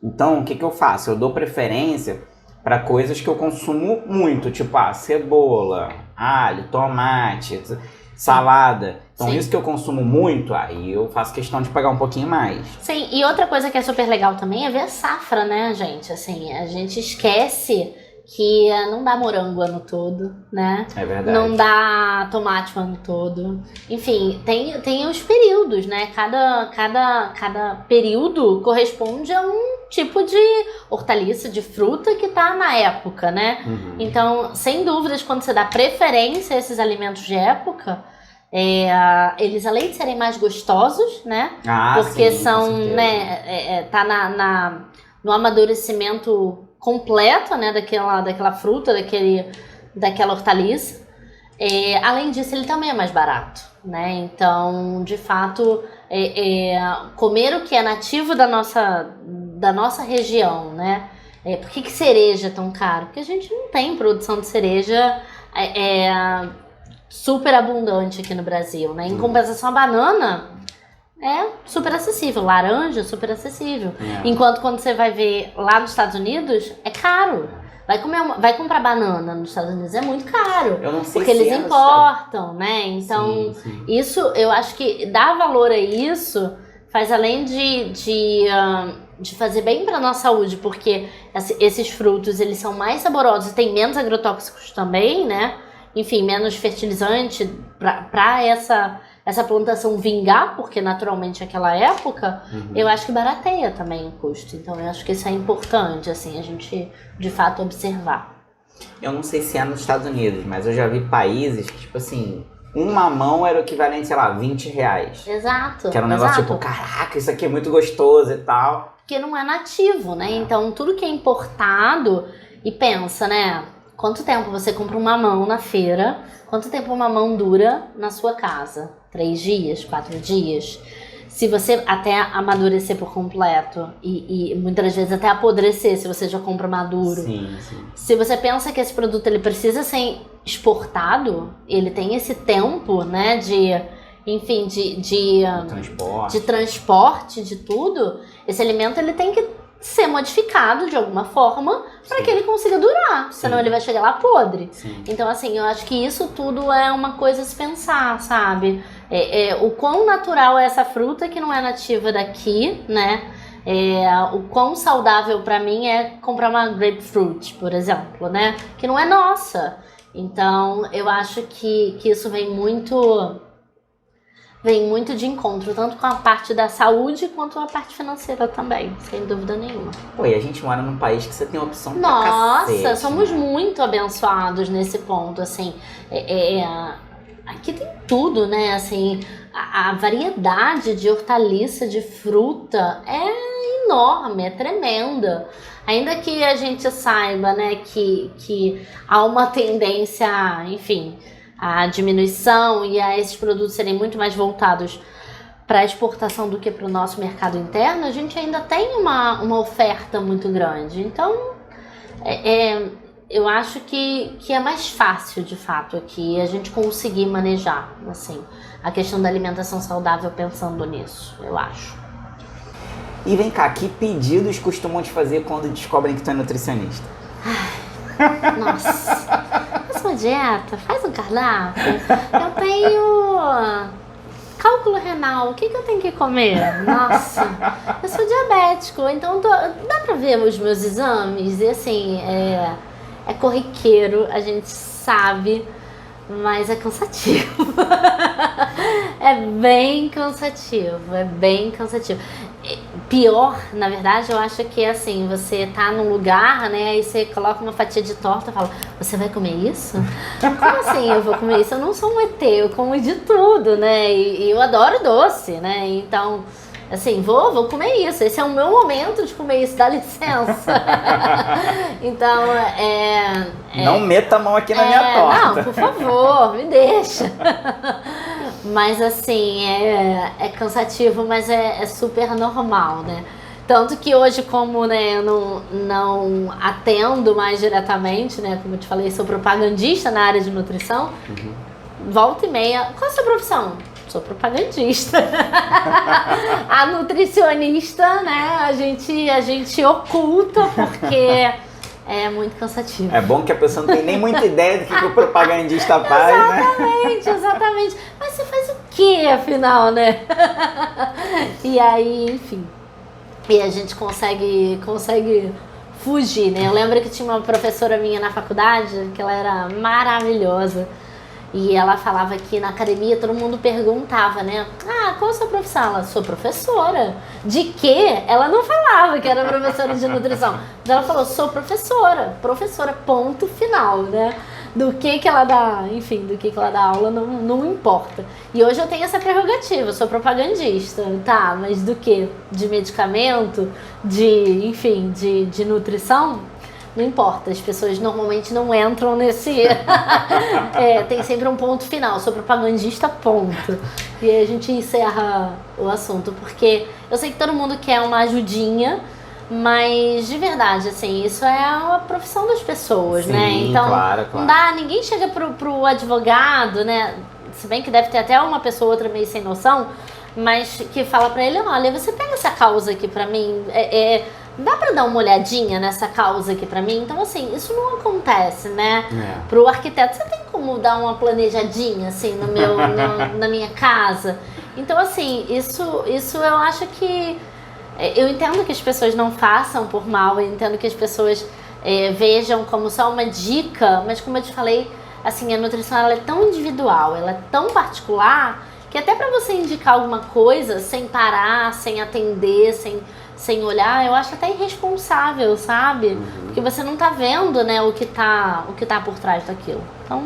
Então, o que eu faço? Eu dou preferência para coisas que eu consumo muito, tipo, cebola, alho, tomate, salada. Então, isso que eu consumo muito, aí eu faço questão de pagar um pouquinho mais. Sim, e outra coisa que é super legal também é ver a safra, né, gente? Assim, a gente esquece que não dá morango o ano todo, né? É verdade. Não dá tomate o ano todo. Enfim, tem os períodos, né? Cada período corresponde a um tipo de hortaliça, de fruta que tá na época, né? Então, sem dúvidas, quando você dá preferência a esses alimentos de época, eles, além de serem mais gostosos, né? Porque sim, são, né? Tá no amadurecimento completo, né, daquela fruta, daquela hortaliça. Além disso, ele também é mais barato, né? Então, de fato, comer o que é nativo da nossa região, né? Por que cereja é tão caro? Porque a gente não tem produção de cereja super abundante aqui no Brasil, né? Em compensação, a banana é super acessível, laranja super acessível. Enquanto quando você vai ver lá nos Estados Unidos, é caro. Vai comprar banana nos Estados Unidos, é muito caro. Eu não sei porque se eles importam, né? Então, sim. Isso, eu acho que dar valor a isso faz além de fazer bem para nossa saúde, porque esses frutos, eles são mais saborosos e tem menos agrotóxicos também, né? Enfim, menos fertilizante para essa plantação vingar, porque naturalmente naquela época, eu acho que barateia também o custo. Então eu acho que isso é importante, assim, a gente de fato observar. Eu não sei se é nos Estados Unidos, mas eu já vi países que, tipo assim, um mamão era o equivalente, sei lá, R$20. Exato. Que era um negócio tipo, caraca, isso aqui é muito gostoso e tal. Porque não é nativo, né? Então tudo que é importado, e pensa, né? Quanto tempo você compra um mamão na feira? Quanto tempo um mamão dura na sua casa? 3 dias? 4 dias? Se você até amadurecer por completo e muitas vezes até apodrecer, se você já compra maduro. Sim. Se você pensa que esse produto ele precisa ser exportado, ele tem esse tempo, né, de transporte, de tudo, esse alimento ele tem que ser modificado de alguma forma para que ele consiga durar, senão ele vai chegar lá podre. Então, assim, eu acho que isso tudo é uma coisa a se pensar, sabe? O quão natural é essa fruta que não é nativa daqui, né? O quão saudável para mim é comprar uma grapefruit, por exemplo, né? Que não é nossa. Então, eu acho que isso vem muito de encontro, tanto com a parte da saúde quanto a parte financeira também, sem dúvida nenhuma. Pô, e a gente mora num país que você tem opção pra cacete. Nossa, somos né? muito abençoados nesse ponto, assim. Aqui tem tudo, né? Assim, a variedade de hortaliça, de fruta é enorme, é tremenda. Ainda que a gente saiba, né, que há uma tendência, enfim, a diminuição e a esses produtos serem muito mais voltados para a exportação do que para o nosso mercado interno, a gente ainda tem uma oferta muito grande. Então, eu acho que é mais fácil, de fato, aqui a gente conseguir manejar, assim, a questão da alimentação saudável pensando nisso, eu acho. E vem cá, que pedidos costumam te fazer quando descobrem que tu é nutricionista? Nossa, faz uma dieta, faz um cardápio. Eu tenho cálculo renal, o que eu tenho que comer? Nossa, eu sou diabético, então dá pra ver os meus exames? E assim, é corriqueiro, a gente sabe, mas é cansativo. É bem cansativo. pior, na verdade, eu acho que é assim, você tá num lugar, né, aí você coloca uma fatia de torta e fala, você vai comer isso? Como assim eu vou comer isso? Eu não sou um ET, eu como de tudo, né, e eu adoro doce, né, então, assim, vou comer isso, esse é o meu momento de comer isso, dá licença. Então, Não meta a mão aqui na minha torta. Não, por favor, me deixa. Mas assim, é cansativo, mas é super normal, né? Tanto que hoje, como, né, eu não atendo mais diretamente, né? Como eu te falei, sou propagandista na área de nutrição. Volta e meia. Qual é a sua profissão? Sou propagandista. A nutricionista, né? A gente oculta porque é muito cansativo. É bom que a pessoa não tem nem muita ideia do que o propagandista faz, né? Exatamente. Mas você faz o quê, afinal, né? E aí, enfim. E a gente consegue fugir, né? Eu lembro que tinha uma professora minha na faculdade, que ela era maravilhosa. E ela falava que na academia todo mundo perguntava, né? Ah, qual a sua profissão? Ela, sou professora. De quê? Ela não falava que era professora de nutrição. Mas ela falou, sou professora. Professora, ponto final, né? Do que ela dá, enfim, do que ela dá aula não importa. E hoje eu tenho essa prerrogativa, eu sou propagandista, tá? Mas do que? De medicamento? Enfim, de nutrição? Não importa, as pessoas normalmente não entram nesse... tem sempre um ponto final, sou propagandista, ponto. E aí a gente encerra o assunto, porque eu sei que todo mundo quer uma ajudinha, mas de verdade, assim, isso é a profissão das pessoas, sim, né? Então, claro. Não dá, ninguém chega pro advogado, né? Se bem que deve ter até uma pessoa ou outra meio sem noção, mas que fala pra ele, olha, você pega essa causa aqui pra mim, dá pra dar uma olhadinha nessa causa aqui pra mim? Então, assim, isso não acontece, né? Pro arquiteto, você tem como dar uma planejadinha, assim, na minha casa? Então, assim, isso eu acho que... Eu entendo que as pessoas não façam por mal, eu entendo que as pessoas vejam como só uma dica, mas como eu te falei, assim, a nutrição ela é tão individual, ela é tão particular, que até pra você indicar alguma coisa, sem parar, sem atender, sem olhar, eu acho até irresponsável, sabe? Porque você não tá vendo, né, o que tá por trás daquilo. Então,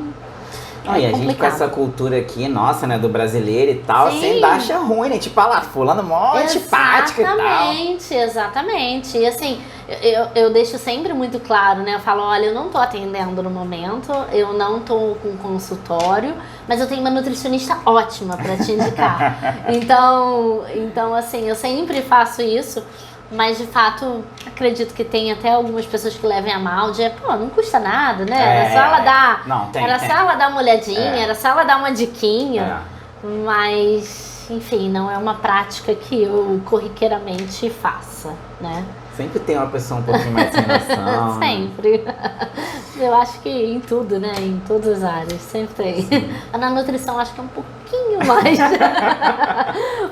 e a gente com essa cultura aqui, nossa, né, do brasileiro e tal, Sim. você ainda acha ruim, né? Tipo, lá, fulano mó antipática e tal. Exatamente. E assim, eu deixo sempre muito claro, né? Eu falo, olha, eu não tô atendendo no momento, eu não tô com consultório, mas eu tenho uma nutricionista ótima pra te indicar. Então, assim, eu sempre faço isso. Mas, de fato, acredito que tem até algumas pessoas que levem a mal de, não custa nada, né? Era só ela dar, só ela dar uma olhadinha, era só ela dar uma diquinha. Mas, enfim, não é uma prática que eu corriqueiramente faça, né? Sempre tem uma pessoa um pouquinho mais sem noção. Sempre. Eu acho que em tudo, né? Em todas as áreas, sempre tem. Sim. Na nutrição, acho que é um pouquinho mais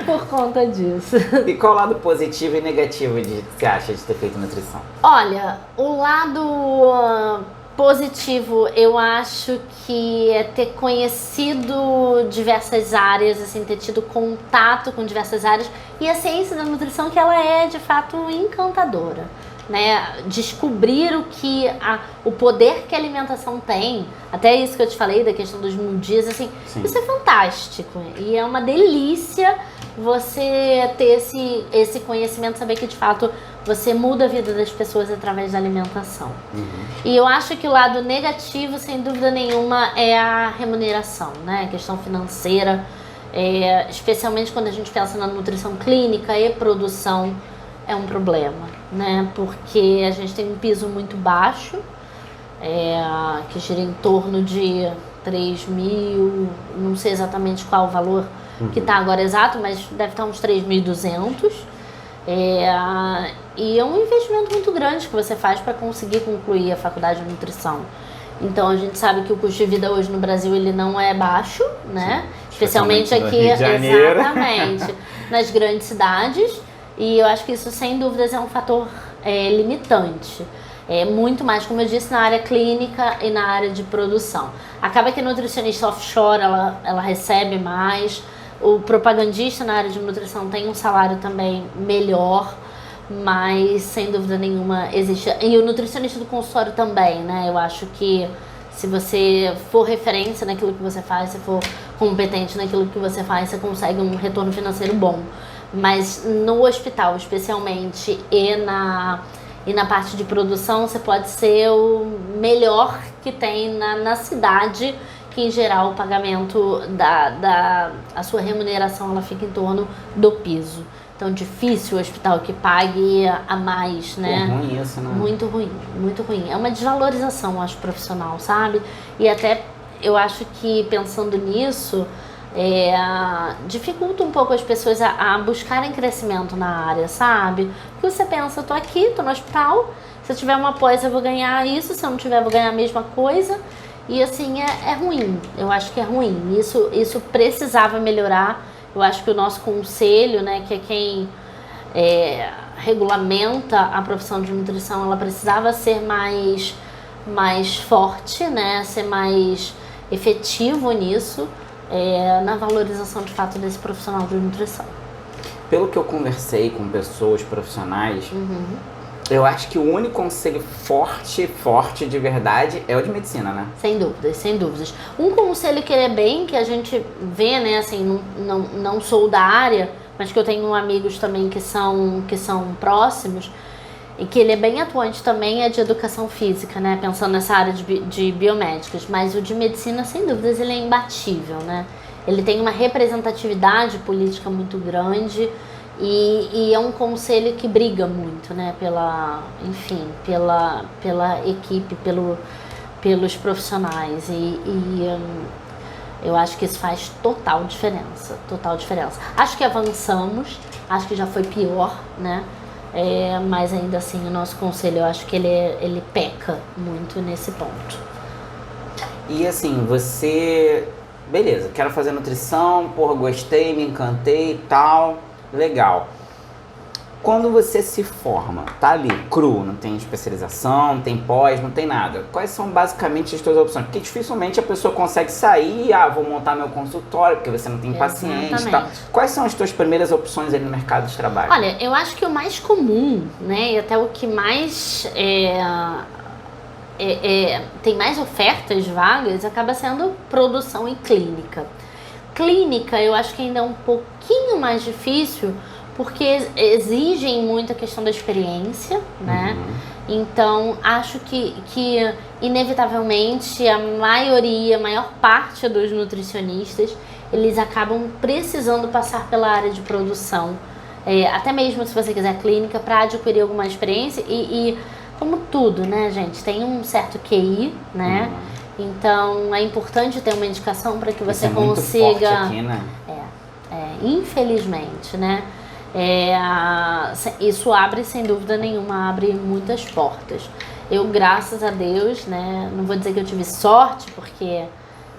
por conta disso. E qual o lado positivo e negativo você acha de ter feito nutrição? Olha, o lado positivo, eu acho que é ter conhecido diversas áreas, assim, ter tido contato com diversas áreas, e a ciência da nutrição que ela é, de fato, encantadora, né? Descobrir o poder que a alimentação tem, até isso que eu te falei da questão dos 1000 dias, assim, sim, isso é fantástico, e é uma delícia você ter esse conhecimento, saber que de fato você muda a vida das pessoas através da alimentação. E eu acho que o lado negativo, sem dúvida nenhuma, é a remuneração, né? A questão financeira, especialmente quando a gente pensa na nutrição clínica e produção, é um problema, né? Porque a gente tem um piso muito baixo, que gira em torno de 3.000, não sei exatamente qual o valor que está agora exato, mas deve estar uns 3.200. E é um investimento muito grande que você faz para conseguir concluir a faculdade de nutrição. Então a gente sabe que o custo de vida hoje no Brasil ele não é baixo, né? Sim, especialmente aqui, exatamente, nas grandes cidades. E eu acho que isso sem dúvidas é um fator limitante. Muito mais, como eu disse, na área clínica e na área de produção. Acaba que a nutricionista offshore ela recebe mais, O propagandista na área de nutrição tem um salário também melhor, mas sem dúvida nenhuma existe. E o nutricionista do consultório também, né? Eu acho que se você for referência naquilo que você faz, se for competente naquilo que você faz, você consegue um retorno financeiro bom. Mas no hospital, especialmente, e na parte de produção, você pode ser o melhor que tem na cidade, que em geral o pagamento a sua remuneração ela fica em torno do piso. Então, difícil o hospital que pague a mais, né? Ruim isso, né? Muito ruim, muito ruim. É uma desvalorização, eu acho, profissional, sabe? E até eu acho que pensando nisso, dificulta um pouco as pessoas a buscarem crescimento na área, sabe? Porque você pensa, eu tô aqui, tô no hospital, se eu tiver uma pós eu vou ganhar isso, se eu não tiver eu vou ganhar a mesma coisa. E assim, é ruim, eu acho que é ruim. Isso precisava melhorar. Eu acho que o nosso conselho, né, que é quem regulamenta a profissão de nutrição, ela precisava ser mais forte, né, ser mais efetivo nisso, na valorização de fato desse profissional de nutrição. Pelo que eu conversei com pessoas profissionais, eu acho que o único conselho forte de verdade é o de medicina, né? Sem dúvidas, sem dúvidas. Um conselho que que a gente vê, né, assim, não sou da área, mas que eu tenho amigos também que são próximos, e que ele é bem atuante também, é de educação física, né, pensando nessa área de biomédicas. Mas o de medicina, sem dúvidas, ele é imbatível, né? Ele tem uma representatividade política muito grande. E é um conselho que briga muito, né, pela equipe, pelos profissionais eu acho que isso faz total diferença. Acho que avançamos, acho que já foi pior, né, mas ainda assim o nosso conselho, eu acho que ele peca muito nesse ponto. E assim, você, beleza, quero fazer nutrição, porra, gostei, me encantei e tal. Legal. Quando você se forma, tá ali, cru, não tem especialização, não tem pós, não tem nada. Quais são basicamente as tuas opções? Porque dificilmente a pessoa consegue sair, vou montar meu consultório, porque você não tem paciente e tal. Quais são as tuas primeiras opções ali no mercado de trabalho? Olha, eu acho que o mais comum, né, e até o que mais tem mais ofertas vagas, acaba sendo produção e clínica. Clínica, eu acho que ainda é um pouquinho mais difícil, porque exigem muito a questão da experiência, né? Então, acho que inevitavelmente a maior parte dos nutricionistas, eles acabam precisando passar pela área de produção, até mesmo se você quiser clínica, para adquirir alguma experiência e como tudo, né, gente, tem um certo QI, né? Então, é importante ter uma indicação para que você consiga... Muito forte aqui, né? Infelizmente, né? Isso abre, sem dúvida nenhuma, abre muitas portas. Eu, graças a Deus, né? Não vou dizer que eu tive sorte, porque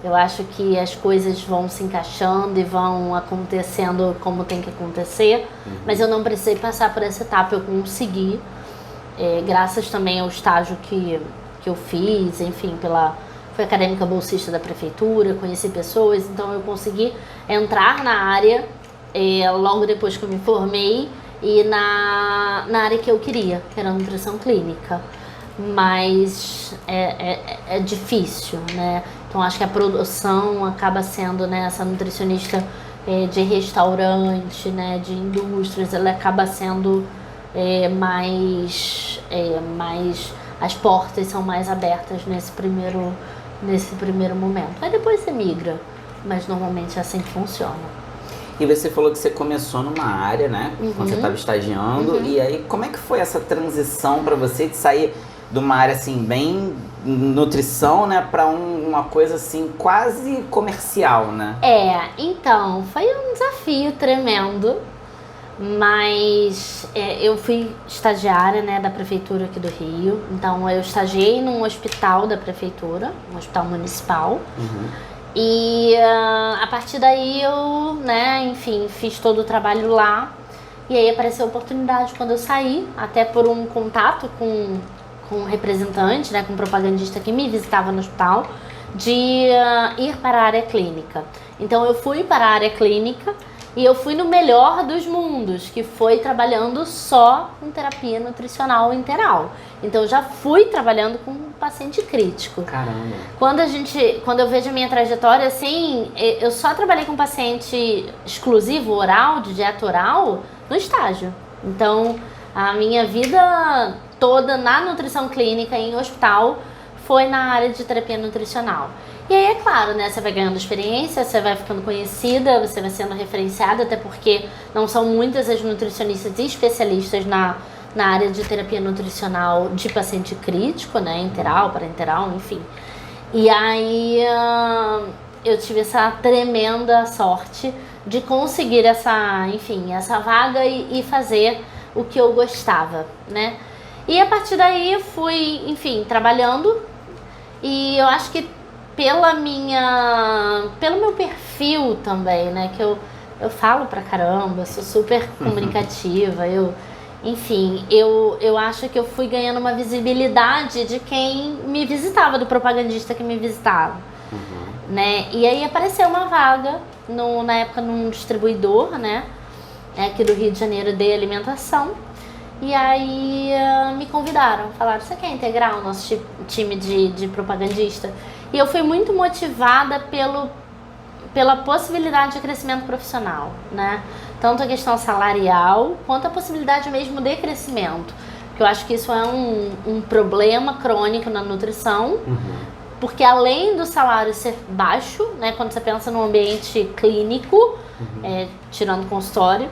eu acho que as coisas vão se encaixando e vão acontecendo como tem que acontecer. Mas eu não precisei passar por essa etapa, eu consegui. Graças também ao estágio que eu fiz, enfim, fui acadêmica bolsista da prefeitura, conheci pessoas, então eu consegui entrar na área logo depois que eu me formei e na área que eu queria, que era a nutrição clínica. Mas é difícil, né? Então acho que a produção acaba sendo, né, essa nutricionista de restaurante, né, de indústrias, ela acaba sendo mais as portas são mais abertas nesse primeiro momento. Aí depois você migra, mas normalmente é assim que funciona. E você falou que você começou numa área, né, quando você estava estagiando, e aí como é que foi essa transição para você de sair de uma área assim bem nutrição, né, para uma coisa assim quase comercial, né? Então, foi um desafio tremendo. Mas eu fui estagiária, né, da prefeitura aqui do Rio. Então eu estagiei num hospital da prefeitura, um hospital municipal. E a partir daí eu, né, enfim, fiz todo o trabalho lá. E aí apareceu a oportunidade quando eu saí, até por um contato com um representante, né, com um propagandista que me visitava no hospital, de ir para a área clínica. Então eu fui para a área clínica e eu fui no melhor dos mundos, que foi trabalhando só com terapia nutricional interal. Então eu já fui trabalhando com paciente crítico. Caramba. Quando eu vejo a minha trajetória, assim, eu só trabalhei com paciente exclusivo oral, de dieta oral, no estágio. Então a minha vida toda na nutrição clínica, em hospital, foi na área de terapia nutricional. E aí, é claro, né, você vai ganhando experiência, você vai ficando conhecida, você vai sendo referenciada, até porque não são muitas as nutricionistas e especialistas na área de terapia nutricional de paciente crítico, né, enteral, parenteral, enfim. E aí, eu tive essa tremenda sorte de conseguir essa vaga e fazer o que eu gostava, né. E a partir daí, fui, enfim, trabalhando, e eu acho que pelo meu perfil também, né, que eu falo pra caramba, sou super comunicativa, eu acho que eu fui ganhando uma visibilidade de quem me visitava, do propagandista que me visitava, né, e aí apareceu uma vaga, na época num distribuidor, né, aqui do Rio de Janeiro, de alimentação, e aí me convidaram, falaram, você quer integrar o nosso time de propagandista? E eu fui muito motivada pela possibilidade de crescimento profissional, né? Tanto a questão salarial, quanto a possibilidade mesmo de crescimento. Porque eu acho que isso é um problema crônico na nutrição, porque além do salário ser baixo, né? Quando você pensa no ambiente clínico, tirando consultório,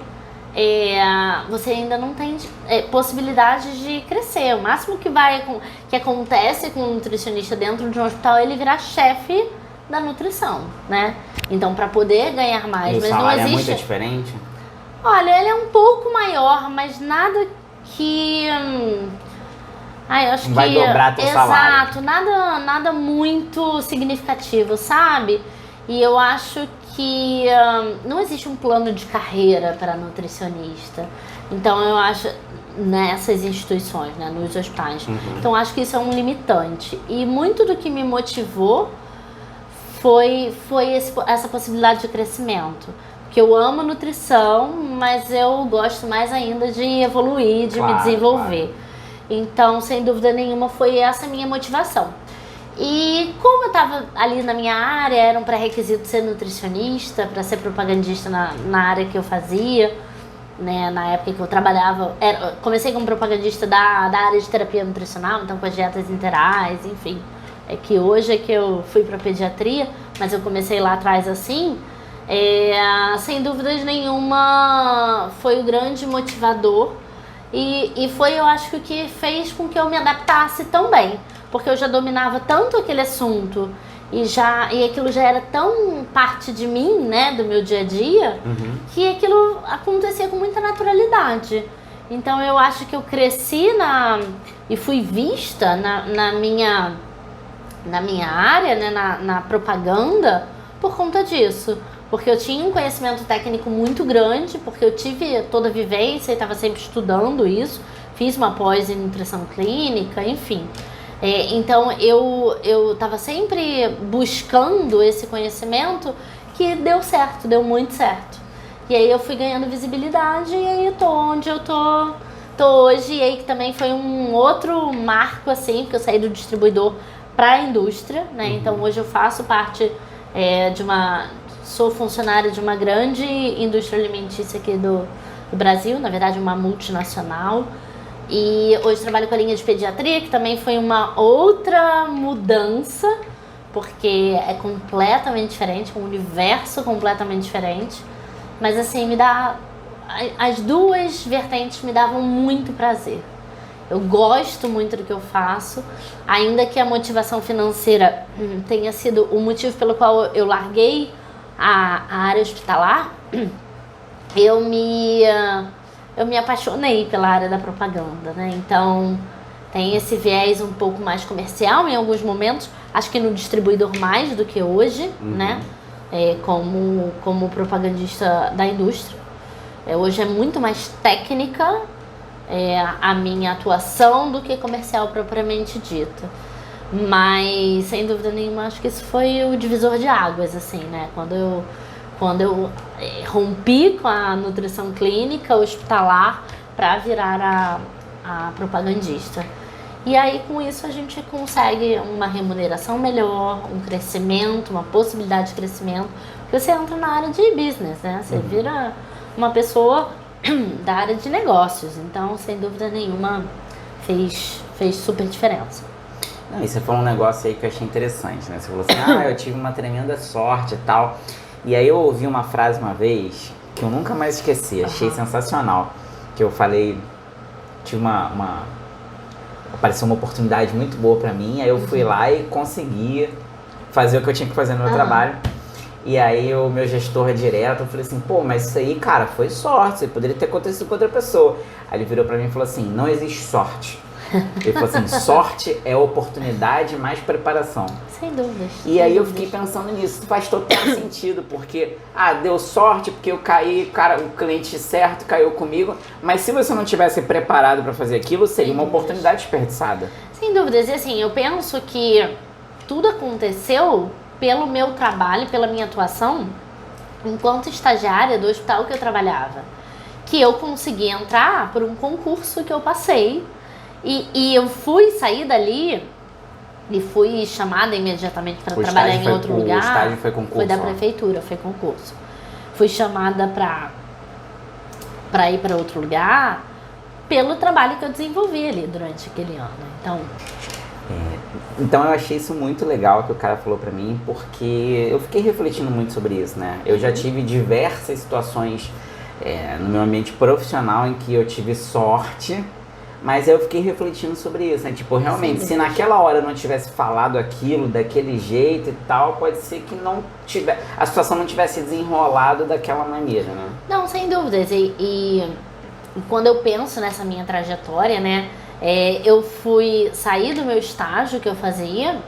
você ainda não tem possibilidade de crescer. O máximo que acontece com um nutricionista dentro de um hospital é ele virar chefe da nutrição, né? Então, para poder ganhar mais, mas não existe. É muito diferente? Olha, ele é um pouco maior, mas nada que eu acho vai dobrar teu salário. Exato, nada muito significativo, sabe? E eu acho que não existe um plano de carreira para nutricionista. Então eu acho, nessas instituições, né, nos hospitais. Então acho que isso é um limitante. E muito do que me motivou foi essa possibilidade de crescimento. Porque eu amo nutrição, mas eu gosto mais ainda de evoluir, de me desenvolver. Claro. Então, sem dúvida nenhuma, foi essa a minha motivação. E como eu estava ali na minha área, era um pré-requisito ser nutricionista, para ser propagandista na área que eu fazia, né? Na época que eu trabalhava, comecei como propagandista da área de terapia nutricional, então com as dietas interais, enfim. É que hoje é que eu fui para pediatria, mas eu comecei lá atrás assim. Sem dúvidas nenhuma, foi o grande motivador e foi, eu acho, o que fez com que eu me adaptasse tão bem. Porque eu já dominava tanto aquele assunto e aquilo já era tão parte de mim, né, do meu dia a dia, que aquilo acontecia com muita naturalidade. Então eu acho que eu cresci e fui vista na minha área, né, na propaganda, por conta disso. Porque eu tinha um conhecimento técnico muito grande, porque eu tive toda a vivência e estava sempre estudando isso, fiz uma pós em nutrição clínica, enfim. Então eu estava sempre buscando esse conhecimento, que deu certo, deu muito certo. E aí eu fui ganhando visibilidade e aí eu tô onde eu tô hoje. E aí que também foi um outro marco, assim, porque eu saí do distribuidor para a indústria, né? Então hoje eu faço parte sou funcionária de uma grande indústria alimentícia aqui do Brasil, na verdade uma multinacional. E hoje trabalho com a linha de pediatria, que também foi uma outra mudança, porque é completamente diferente, um universo completamente diferente. Mas assim, as duas vertentes me davam muito prazer. Eu gosto muito do que eu faço, ainda que a motivação financeira tenha sido o motivo pelo qual eu larguei a área hospitalar, eu me apaixonei pela área da propaganda, né? Então, tem esse viés um pouco mais comercial em alguns momentos, acho que no distribuidor mais do que hoje, né? Como propagandista da indústria. Hoje é muito mais técnica a minha atuação do que comercial propriamente dita. Mas, sem dúvida nenhuma, acho que isso foi o divisor de águas, assim, né? Quando eu rompi com a nutrição clínica hospitalar para virar a propagandista. E aí, com isso, a gente consegue uma remuneração melhor, um crescimento, uma possibilidade de crescimento. Porque você entra na área de business, né? Você vira uma pessoa da área de negócios. Então, sem dúvida nenhuma, fez super diferença. Não, e você falou um negócio aí que eu achei interessante, né? Você falou assim, eu tive uma tremenda sorte e tal. E aí eu ouvi uma frase uma vez que eu nunca mais esqueci, achei sensacional. Que eu falei, apareceu uma oportunidade muito boa pra mim, aí eu fui lá e consegui fazer o que eu tinha que fazer no meu trabalho. E aí o meu gestor direto, eu falei assim, pô, mas isso aí, cara, foi sorte, isso poderia ter acontecido com outra pessoa. Aí ele virou pra mim e falou assim, não existe sorte. Ele falou assim, sorte é oportunidade mais preparação. Sem dúvidas. E aí eu fiquei pensando nisso, faz total sentido, porque, deu sorte porque eu caí, o cliente certo caiu comigo, mas se você não tivesse preparado para fazer aquilo, seria uma oportunidade desperdiçada. Sem dúvidas, e assim, eu penso que tudo aconteceu pelo meu trabalho, pela minha atuação, enquanto estagiária do hospital que eu trabalhava, que eu consegui entrar por um concurso que eu passei, e eu fui sair dali e fui chamada imediatamente para trabalhar em outro lugar. O estágio foi concurso? Foi da prefeitura, foi concurso. Fui chamada para ir para outro lugar pelo trabalho que eu desenvolvi ali durante aquele ano. Então eu achei isso muito legal que o cara falou pra mim, porque eu fiquei refletindo muito sobre isso, né? Eu já tive diversas situações no meu ambiente profissional em que eu tive sorte, mas eu fiquei refletindo sobre isso, né? Tipo, realmente, se naquela hora eu não tivesse falado aquilo daquele jeito e tal, pode ser que a situação não tivesse desenrolado daquela maneira, né? Não, sem dúvidas. E quando eu penso nessa minha trajetória, né? Eu fui sair do meu estágio que eu fazia,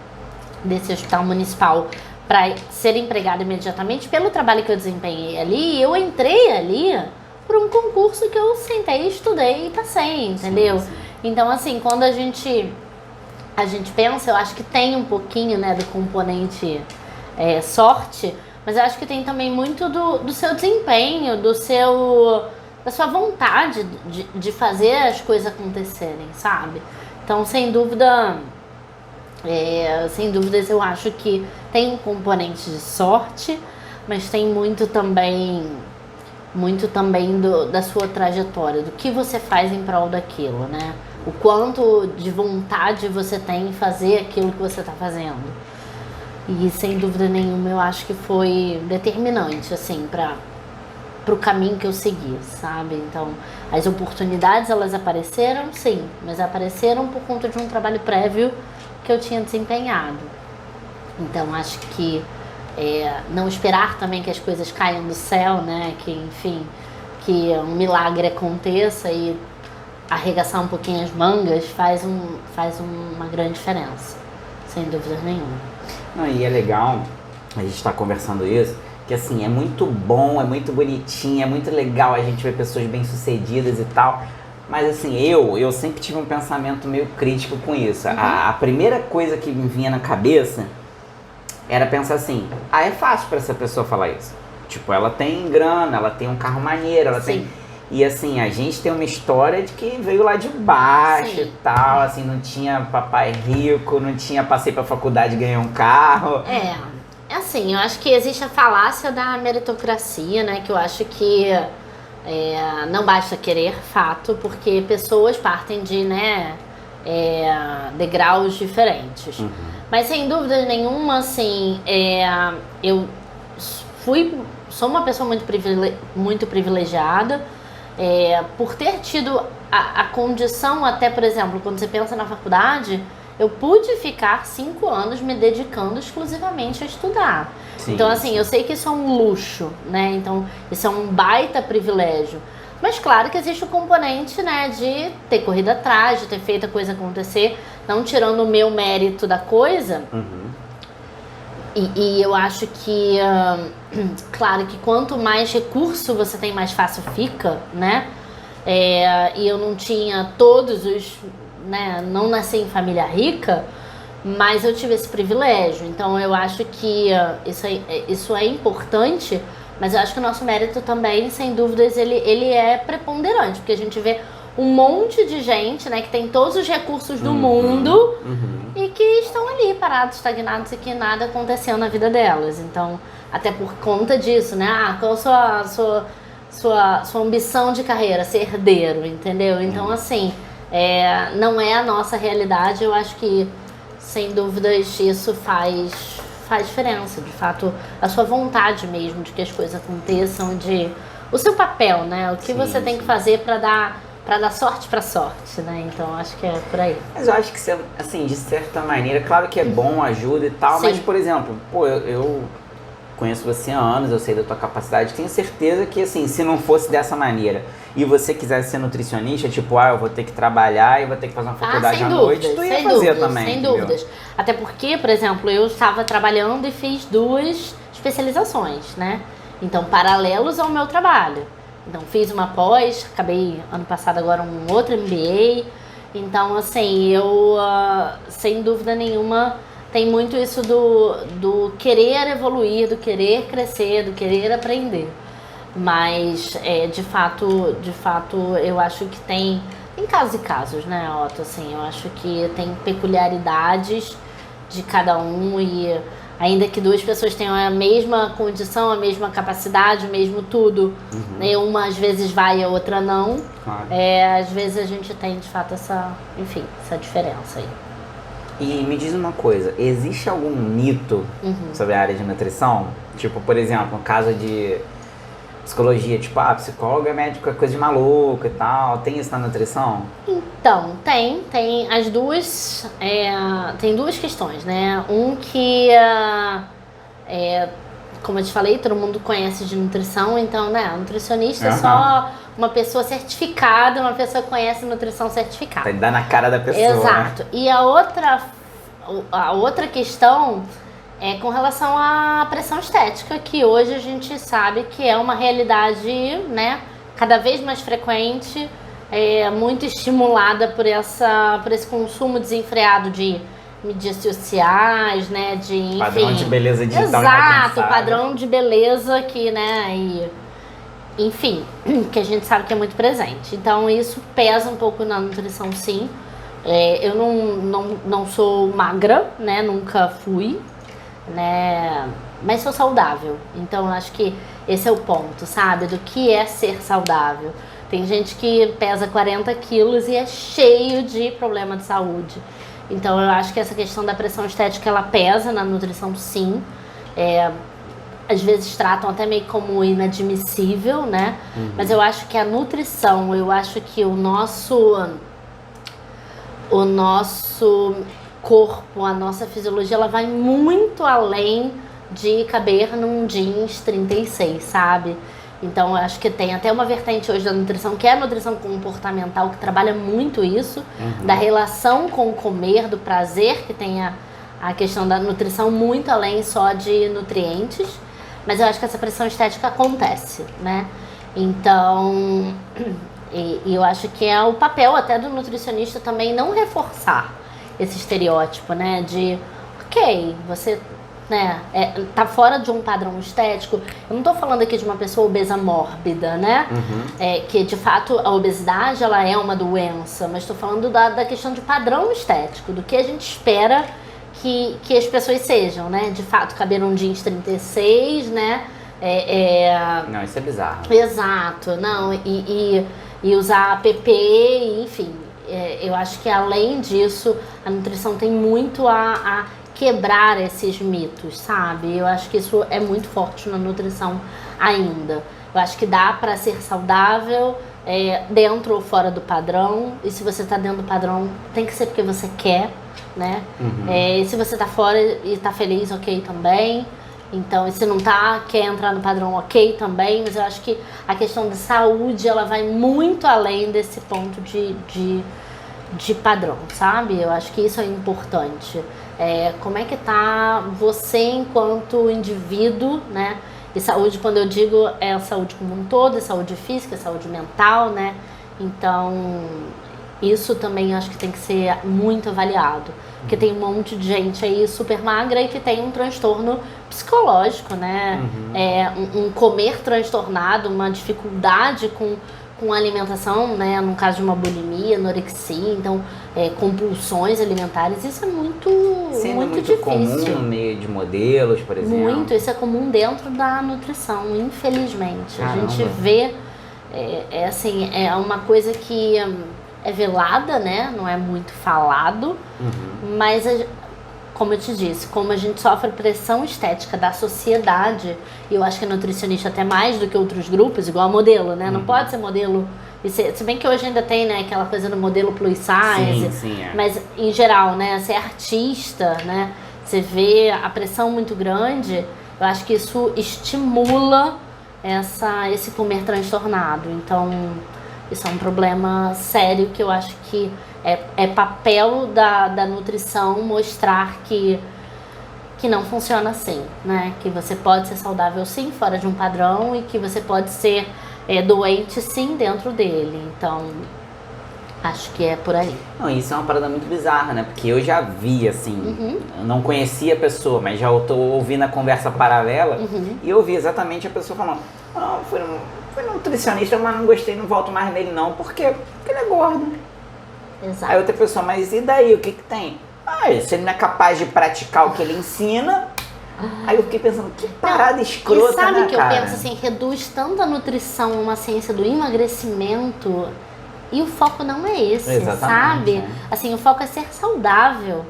desse hospital municipal, para ser empregada imediatamente pelo trabalho que eu desempenhei ali. E eu entrei ali por um concurso que eu sentei, estudei e passei, entendeu? Sim. Então, assim, quando a gente pensa, eu acho que tem um pouquinho, né, do componente sorte, mas eu acho que tem também muito do seu desempenho, da sua vontade de fazer as coisas acontecerem, sabe? Então, sem dúvidas, eu acho que tem um componente de sorte, mas tem muito também da sua trajetória, do que você faz em prol daquilo, né? O quanto de vontade você tem em fazer aquilo que você está fazendo. E, sem dúvida nenhuma, eu acho que foi determinante, assim, para o caminho que eu segui, sabe? Então, as oportunidades, elas apareceram, sim, mas apareceram por conta de um trabalho prévio que eu tinha desempenhado. Então, acho que não esperar também que as coisas caiam do céu, né? Que, enfim, que um milagre aconteça e arregaçar um pouquinho as mangas faz uma grande diferença, sem dúvida nenhuma. Não, e é legal a gente estar conversando isso, que assim, é muito bom, é muito bonitinho, é muito legal a gente ver pessoas bem-sucedidas e tal, mas assim, eu sempre tive um pensamento meio crítico com isso. A primeira coisa que me vinha na cabeça era pensar assim, é fácil pra essa pessoa falar isso. Tipo, ela tem grana, ela tem um carro maneiro, ela tem... E assim, a gente tem uma história de que veio lá de baixo e tal, assim, não tinha papai rico, não tinha passei pra faculdade e ganhei um carro. Assim, eu acho que existe a falácia da meritocracia, né, que eu acho que não basta querer, fato, porque pessoas partem de, né, degraus diferentes. Mas sem dúvida nenhuma, assim, eu sou uma pessoa muito privilegiada, por ter tido a condição, até, por exemplo, quando você pensa na faculdade, eu pude ficar 5 anos me dedicando exclusivamente a estudar. Sim, então, assim, eu sei que isso é um luxo, né? Então, isso é um baita privilégio. Mas claro que existe o componente, né, de ter corrido atrás, de ter feito a coisa acontecer, não tirando o meu mérito da coisa. E eu acho que, claro que quanto mais recurso você tem, mais fácil fica, né? E eu não tinha todos os, né, não nasci em família rica, Mas eu tive esse privilégio, então eu acho que isso é importante, mas eu acho que o nosso mérito também, sem dúvidas, ele é preponderante, porque a gente vê um monte de gente, né, que tem todos os recursos do mundo e que estão ali parados, estagnados e que nada aconteceu na vida delas. Então, até por conta disso, né, qual a sua ambição de carreira? Ser herdeiro, entendeu? Então, assim, não é a nossa realidade, eu acho que sem dúvidas isso faz diferença, de fato, a sua vontade mesmo de que as coisas aconteçam, o seu papel, né? O que você tem que fazer para dar sorte para sorte, né? Então acho que é por aí. Mas eu acho que você, assim, de certa maneira, claro que é bom, ajuda e tal, mas por exemplo, eu conheço você há anos, eu sei da tua capacidade, tenho certeza que, assim, se não fosse dessa maneira e você quisesse ser nutricionista, tipo, eu vou ter que trabalhar e vou ter que fazer uma faculdade à noite, tu ia fazer também. Sem dúvidas. Até porque, por exemplo, eu estava trabalhando e fiz 2 especializações, né? Então, paralelos ao meu trabalho. Então, fiz uma pós, acabei ano passado agora um outro MBA. Então, assim, eu, sem dúvida nenhuma, tem muito isso do querer evoluir, do querer crescer, do querer aprender. Mas, de fato, eu acho que tem casos e casos, né, Otto? Assim, eu acho que tem peculiaridades de cada um e ainda que 2 pessoas tenham a mesma condição, a mesma capacidade, o mesmo tudo, né, uma às vezes vai e a outra não. Claro. Às vezes a gente tem, de fato, essa diferença aí. E me diz uma coisa, existe algum mito sobre a área de nutrição? Tipo, por exemplo, no caso de psicologia, tipo, psicólogo é médico, é coisa de maluco e tal, tem isso na nutrição? Então, tem as duas, tem 2 questões, né? Que, como eu te falei, todo mundo conhece de nutrição, então, né, nutricionista é só uma pessoa certificada, uma pessoa que conhece nutrição certificada. Dá na cara da pessoa. Exato. Né? E a outra questão é com relação à pressão estética, que hoje a gente sabe que é uma realidade, né, cada vez mais frequente, muito estimulada por esse consumo desenfreado de mídias sociais, né, enfim, padrão de beleza digital. Exato, padrão de beleza que, né, enfim, que a gente sabe que é muito presente. Então isso pesa um pouco na nutrição, sim. Eu não sou magra, né, nunca fui, né, mas sou saudável. Então eu acho que esse é o ponto, sabe, do que é ser saudável. Tem gente que pesa 40 quilos e é cheio de problema de saúde. Então eu acho que essa questão da pressão estética, ela pesa na nutrição, sim. Às vezes tratam até meio como inadmissível, né? Mas eu acho que a nutrição, eu acho que o nosso corpo, a nossa fisiologia, ela vai muito além de caber num jeans 36, sabe? Então, eu acho que tem até uma vertente hoje da nutrição, que é a nutrição comportamental, que trabalha muito isso, da relação com o comer, do prazer, que tem a questão da nutrição muito além só de nutrientes. Mas eu acho que essa pressão estética acontece, né? Então, e eu acho que é o papel até do nutricionista também não reforçar esse estereótipo, né? De, ok, você, né, tá fora de um padrão estético. Eu não tô falando aqui de uma pessoa obesa mórbida, né? Que de fato a obesidade, ela é uma doença, mas tô falando da questão de padrão estético, do que a gente espera que as pessoas sejam, né? De fato, caber um jeans 36, né? Não, isso é bizarro. Exato, não, e usar PP, enfim. Eu acho que além disso, a nutrição tem muito a quebrar esses mitos, sabe? Eu acho que isso é muito forte na nutrição ainda. Eu acho que dá para ser saudável dentro ou fora do padrão. E se você tá dentro do padrão, tem que ser porque você quer, né? E se você tá fora e tá feliz, ok também. Então, e se não tá, quer entrar no padrão, ok também. Mas eu acho que a questão de saúde, ela vai muito além desse ponto de padrão, sabe? Eu acho que isso é importante. Como é que tá você enquanto indivíduo, né? E saúde, quando eu digo, é a saúde como um todo, é saúde física, é saúde mental, né? Então, Isso também acho que tem que ser muito avaliado. Porque tem um monte de gente aí super magra e que tem um transtorno psicológico, né? Um comer transtornado, uma dificuldade com alimentação, né? No caso de uma bulimia, anorexia, então compulsões alimentares, isso é muito difícil. Comum no meio de modelos, por exemplo. Muito, isso é comum dentro da nutrição, infelizmente. Caramba. A gente vê, assim, é uma coisa que é velada, né? Não é muito falado, mas como eu te disse, como a gente sofre pressão estética da sociedade, e eu acho que a nutricionista até mais do que outros grupos, igual a modelo, né? Não pode ser modelo, se bem que hoje ainda tem, né, aquela coisa do modelo plus size, sim, mas em geral, né, ser artista, né? Você vê a pressão muito grande, eu acho que isso estimula esse comer transtornado. Então, isso é um problema sério que eu acho que é papel da nutrição mostrar que não funciona assim, né? Que você pode ser saudável sim, fora de um padrão, e que você pode ser doente sim, dentro dele. Então, acho que é por aí. Não, isso é uma parada muito bizarra, né? Porque eu já vi, assim, eu não conhecia a pessoa, mas já tô ouvindo a conversa paralela, e eu vi exatamente a pessoa falando, não, fui nutricionista, mas não gostei, não volto mais nele não, porque ele é gordo. Exato. Aí outra pessoa, mas e daí, o que tem? Se ele não é capaz de praticar o que ele ensina, aí eu fiquei pensando, que parada escrota, e sabe né, que cara? eu penso assim, reduz tanto a nutrição uma ciência do emagrecimento, e o foco não é esse, sabe? Assim, o foco é ser saudável.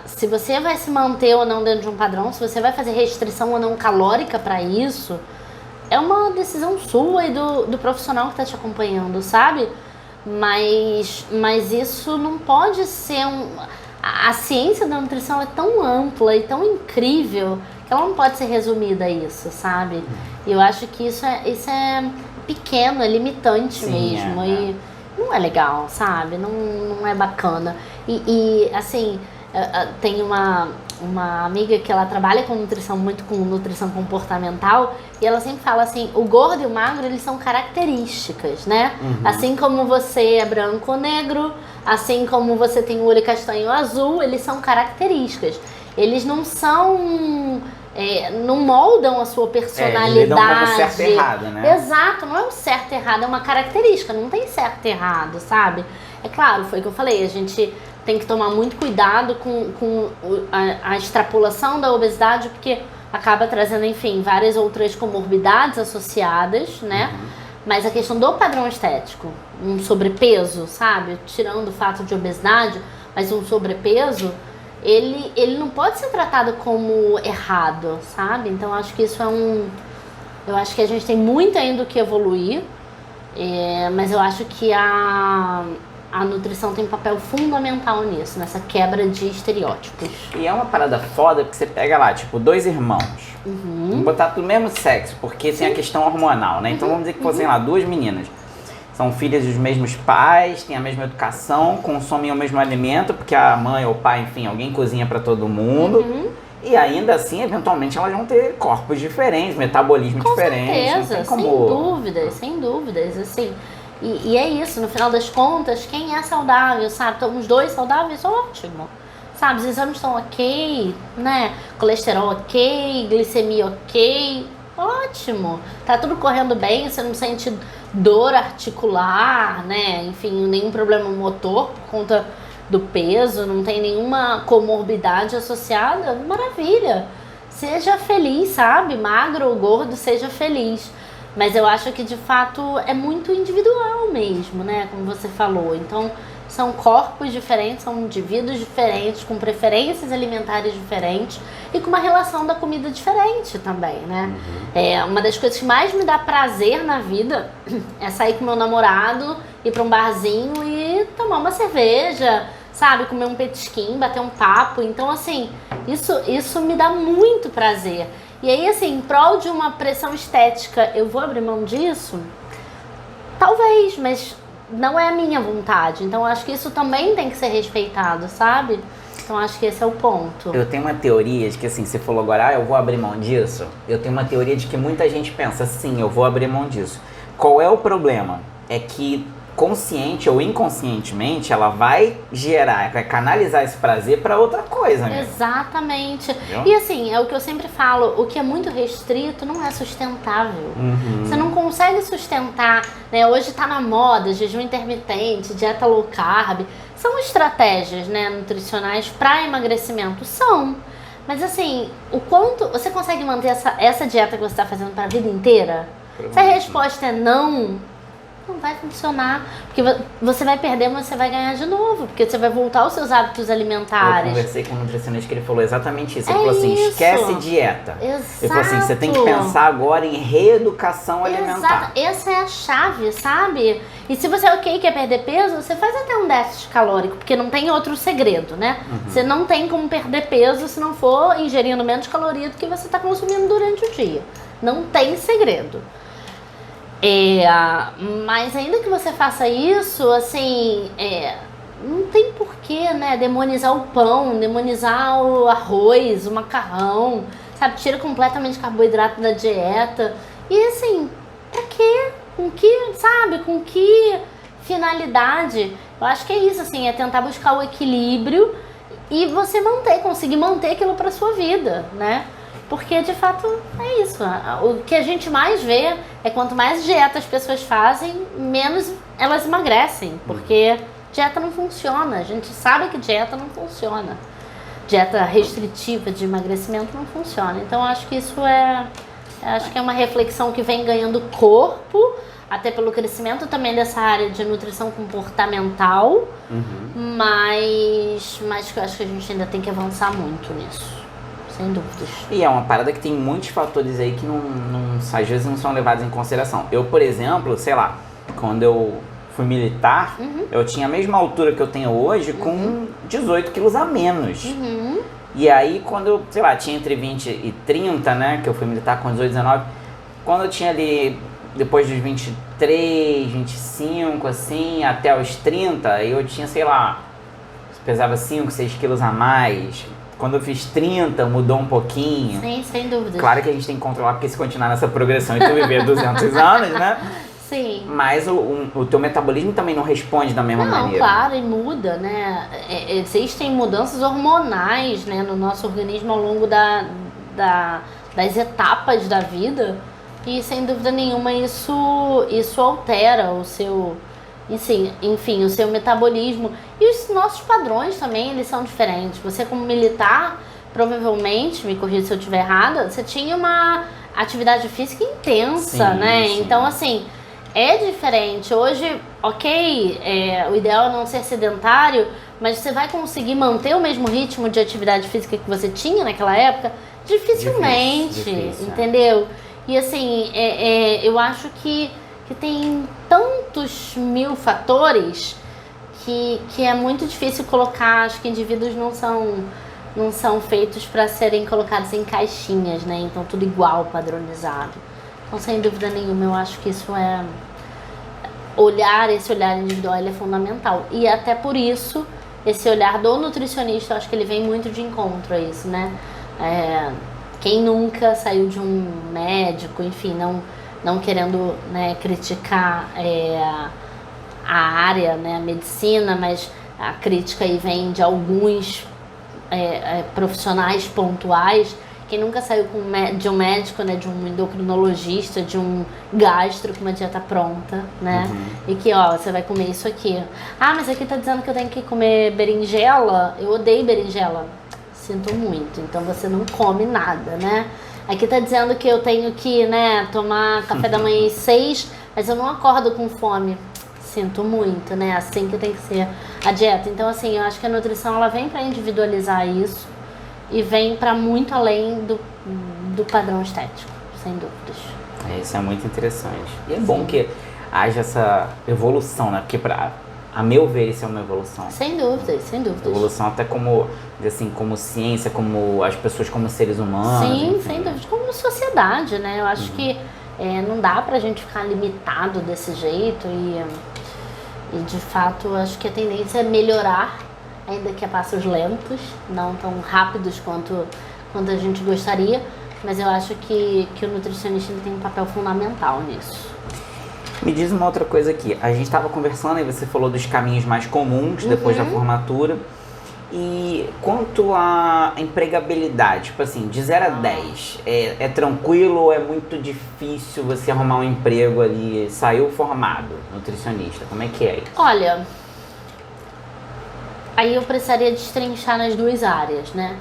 Se você vai se manter ou não dentro de um padrão, se você vai fazer restrição ou não calórica para isso, é uma decisão sua e do profissional que está te acompanhando, sabe? Mas isso não pode ser a ciência da nutrição é tão ampla e tão incrível que ela não pode ser resumida a isso, sabe? E eu acho que isso é pequeno, é limitante mesmo. E não é legal, sabe? Não é bacana. E assim, tem uma amiga que ela trabalha com nutrição, muito com nutrição comportamental, e ela sempre fala assim, o gordo e o magro, eles são características, né? Assim como você é branco ou negro, assim como você tem o olho castanho ou azul, eles são características. Eles não são... não moldam a sua personalidade. Eles lidam como certo e errado, né? Exato, não é um certo e errado, é uma característica, não tem certo e errado, sabe? É claro, foi o que eu falei, a gente tem que tomar muito cuidado com a extrapolação da obesidade, porque acaba trazendo, enfim, várias outras comorbidades associadas, né? Mas a questão do padrão estético, um sobrepeso, sabe? Tirando o fato de obesidade, mas um sobrepeso, ele não pode ser tratado como errado, sabe? Então, acho que isso eu acho que a gente tem muito ainda o que evoluir, mas eu acho que a nutrição tem um papel fundamental nisso, nessa quebra de estereótipos. E é uma parada foda porque você pega lá, tipo, dois irmãos. Vamos botar do mesmo sexo, porque tem a questão hormonal, né? Então vamos dizer que fossem lá duas meninas. São filhas dos mesmos pais, têm a mesma educação, consomem o mesmo alimento, porque a mãe ou o pai, enfim, alguém cozinha pra todo mundo. E ainda assim, eventualmente, elas vão ter corpos diferentes, metabolismo diferente. Com certeza, sem dúvidas, assim. E é isso, no final das contas, quem é saudável, sabe? Estão os dois saudáveis, ótimo. Sabe, os exames estão ok, né? Colesterol ok, glicemia ok, ótimo. Tá tudo correndo bem, você não sente dor articular, né? Enfim, nenhum problema motor por conta do peso, não tem nenhuma comorbidade associada, maravilha. Seja feliz, sabe? Magro ou gordo, seja feliz. Mas eu acho que, de fato, é muito individual mesmo, né? Como você falou. Então, são corpos diferentes, são indivíduos diferentes, com preferências alimentares diferentes e com uma relação da comida diferente também, né? Uma das coisas que mais me dá prazer na vida é sair com meu namorado, ir pra um barzinho e tomar uma cerveja, sabe? Comer um petisquinho, bater um papo. Então, assim, isso me dá muito prazer. E aí, assim, em prol de uma pressão estética, eu vou abrir mão disso? Talvez, mas não é a minha vontade. Então, acho que isso também tem que ser respeitado, sabe? Então, acho que esse é o ponto. Eu tenho uma teoria de que, assim, você falou agora, eu vou abrir mão disso. Eu tenho uma teoria de que muita gente pensa, sim, eu vou abrir mão disso. Qual é o problema? É que consciente ou inconscientemente, ela vai vai canalizar esse prazer para outra coisa, né? Exatamente. Entendeu? E assim, é o que eu sempre falo, o que é muito restrito não é sustentável. Você não consegue sustentar, né? Hoje tá na moda, jejum intermitente, dieta low carb. São estratégias, né, nutricionais para emagrecimento. São. Mas assim, o quanto você consegue manter essa dieta que você está fazendo para a vida inteira? Se a resposta é não vai funcionar. Porque você vai perder, mas você vai ganhar de novo. Porque você vai voltar aos seus hábitos alimentares. Eu conversei com um nutricionista que ele falou exatamente isso. Ele É falou assim, isso. esquece dieta. Exato. Ele falou assim, você tem que pensar agora em reeducação alimentar. Exato. Essa é a chave, sabe? E se você quer perder peso, você faz até um déficit calórico, porque não tem outro segredo, né? Você não tem como perder peso se não for ingerindo menos caloria do que você está consumindo durante o dia. Não tem segredo. Mas ainda que você faça isso, assim, não tem porquê, né, demonizar o pão, demonizar o arroz, o macarrão, sabe? Tira completamente carboidrato da dieta. E assim, pra quê? Com que, sabe? Com que finalidade? Eu acho que é isso, assim, é tentar buscar o equilíbrio e você conseguir manter aquilo pra sua vida, né? Porque, de fato, é isso. O que a gente mais vê é quanto mais dieta as pessoas fazem, menos elas emagrecem. Porque dieta não funciona. A gente sabe que dieta não funciona. Dieta restritiva de emagrecimento não funciona. Então, acho que isso acho que é uma reflexão que vem ganhando corpo, até pelo crescimento também dessa área de nutrição comportamental. Mas que eu acho que a gente ainda tem que avançar muito nisso. Sem dúvidas. E é uma parada que tem muitos fatores aí que às vezes não são levados em consideração. Eu, por exemplo, sei lá, quando eu fui militar, eu tinha a mesma altura que eu tenho hoje com 18 quilos a menos. E aí, quando eu, sei lá, tinha entre 20 e 30, né, que eu fui militar com 18, 19, quando eu tinha ali, depois dos 23, 25, assim, até os 30, eu tinha, sei lá, pesava 5, 6 quilos a mais. Quando eu fiz 30, mudou um pouquinho. Sim, sem dúvida. Claro que a gente tem que controlar, porque se continuar nessa progressão e tu viver 200 anos, né? Sim. Mas o teu metabolismo também não responde da mesma maneira. Claro, e muda, né? Existem mudanças hormonais, né, no nosso organismo ao longo das etapas da vida. E, sem dúvida nenhuma, isso altera o seu... Enfim, o seu metabolismo. E os nossos padrões também, eles são diferentes. Você, como militar, provavelmente, me corrija se eu estiver errada, você tinha uma atividade física intensa, né? Sim. Então, assim, é diferente. Hoje, o ideal é não ser sedentário, mas você vai conseguir manter o mesmo ritmo de atividade física que você tinha naquela época? Dificilmente, difícil, entendeu? E, assim, eu acho que tem tantos mil fatores que é muito difícil colocar. Acho que indivíduos não são feitos para serem colocados em caixinhas, né? Então tudo igual, padronizado. Então, sem dúvida nenhuma, eu acho que isso esse olhar individual ele é fundamental. E até por isso, esse olhar do nutricionista, eu acho que ele vem muito de encontro a isso, né? Quem nunca saiu de um médico, enfim, não querendo, né, criticar a área, né, a medicina, mas a crítica aí vem de alguns profissionais pontuais. Quem nunca saiu de um médico, né, de um endocrinologista, de um gastro com uma dieta pronta, né? E que, você vai comer isso aqui. Ah, mas aqui tá dizendo que eu tenho que comer berinjela. Eu odeio berinjela. Sinto muito. Então você não come nada, né? Aqui tá dizendo que eu tenho que, né, tomar café da manhã às 6, mas eu não acordo com fome. Sinto muito, né? Assim que tem que ser a dieta. Então, assim, eu acho que a nutrição, ela vem para individualizar isso e vem para muito além do padrão estético, sem dúvidas. Isso é muito interessante. E é bom que haja essa evolução, né? Porque, a meu ver, isso é uma evolução. Sem dúvidas, sem dúvidas. Evolução até como ciência, como as pessoas como seres humanos. Sim, sem dúvida. Como sociedade, né? Eu acho que não dá pra gente ficar limitado desse jeito e de fato, eu acho que a tendência é melhorar, ainda que a passos lentos, não tão rápidos quanto a gente gostaria, mas eu acho que o nutricionista ele tem um papel fundamental nisso. Me diz uma outra coisa aqui. A gente estava conversando e você falou dos caminhos mais comuns depois da formatura. E quanto à empregabilidade, tipo assim, de 0 a 10, é tranquilo ou é muito difícil você arrumar um emprego ali? Saiu formado, nutricionista, como é que é isso? Olha, aí eu precisaria destrinchar nas duas áreas, né?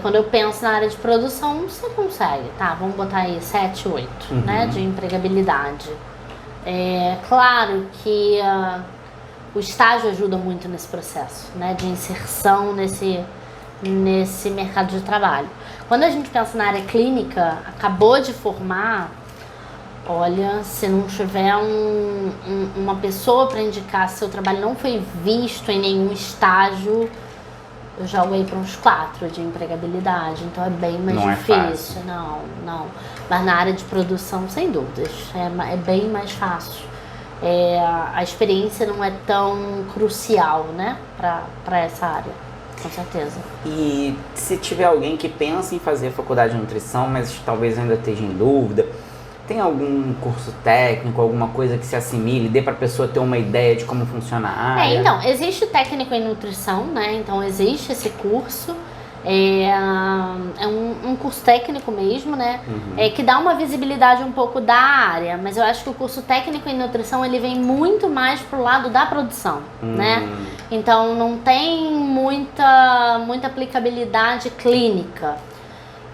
Quando eu penso na área de produção, você consegue, tá? Vamos botar aí 7, 8, né? De empregabilidade. Claro que o estágio ajuda muito nesse processo, né? De inserção nesse mercado de trabalho. Quando a gente pensa na área clínica, acabou de formar, olha, se não tiver uma pessoa para indicar, se seu trabalho não foi visto em nenhum estágio, eu jogo aí para uns 4 de empregabilidade, então é bem mais difícil. Não. Mas na área de produção, sem dúvidas, é bem mais fácil. A experiência não é tão crucial, né, para essa área, com certeza. E se tiver alguém que pensa em fazer faculdade de nutrição, mas talvez ainda esteja em dúvida, tem algum curso técnico, alguma coisa que se assimile, dê para a pessoa ter uma ideia de como funciona a área? Então, existe técnico em nutrição, né? Então, existe esse curso. É um curso técnico mesmo, né? Que dá uma visibilidade um pouco da área. Mas eu acho que o curso técnico em nutrição, ele vem muito mais pro lado da produção, né? Então, não tem muita aplicabilidade clínica.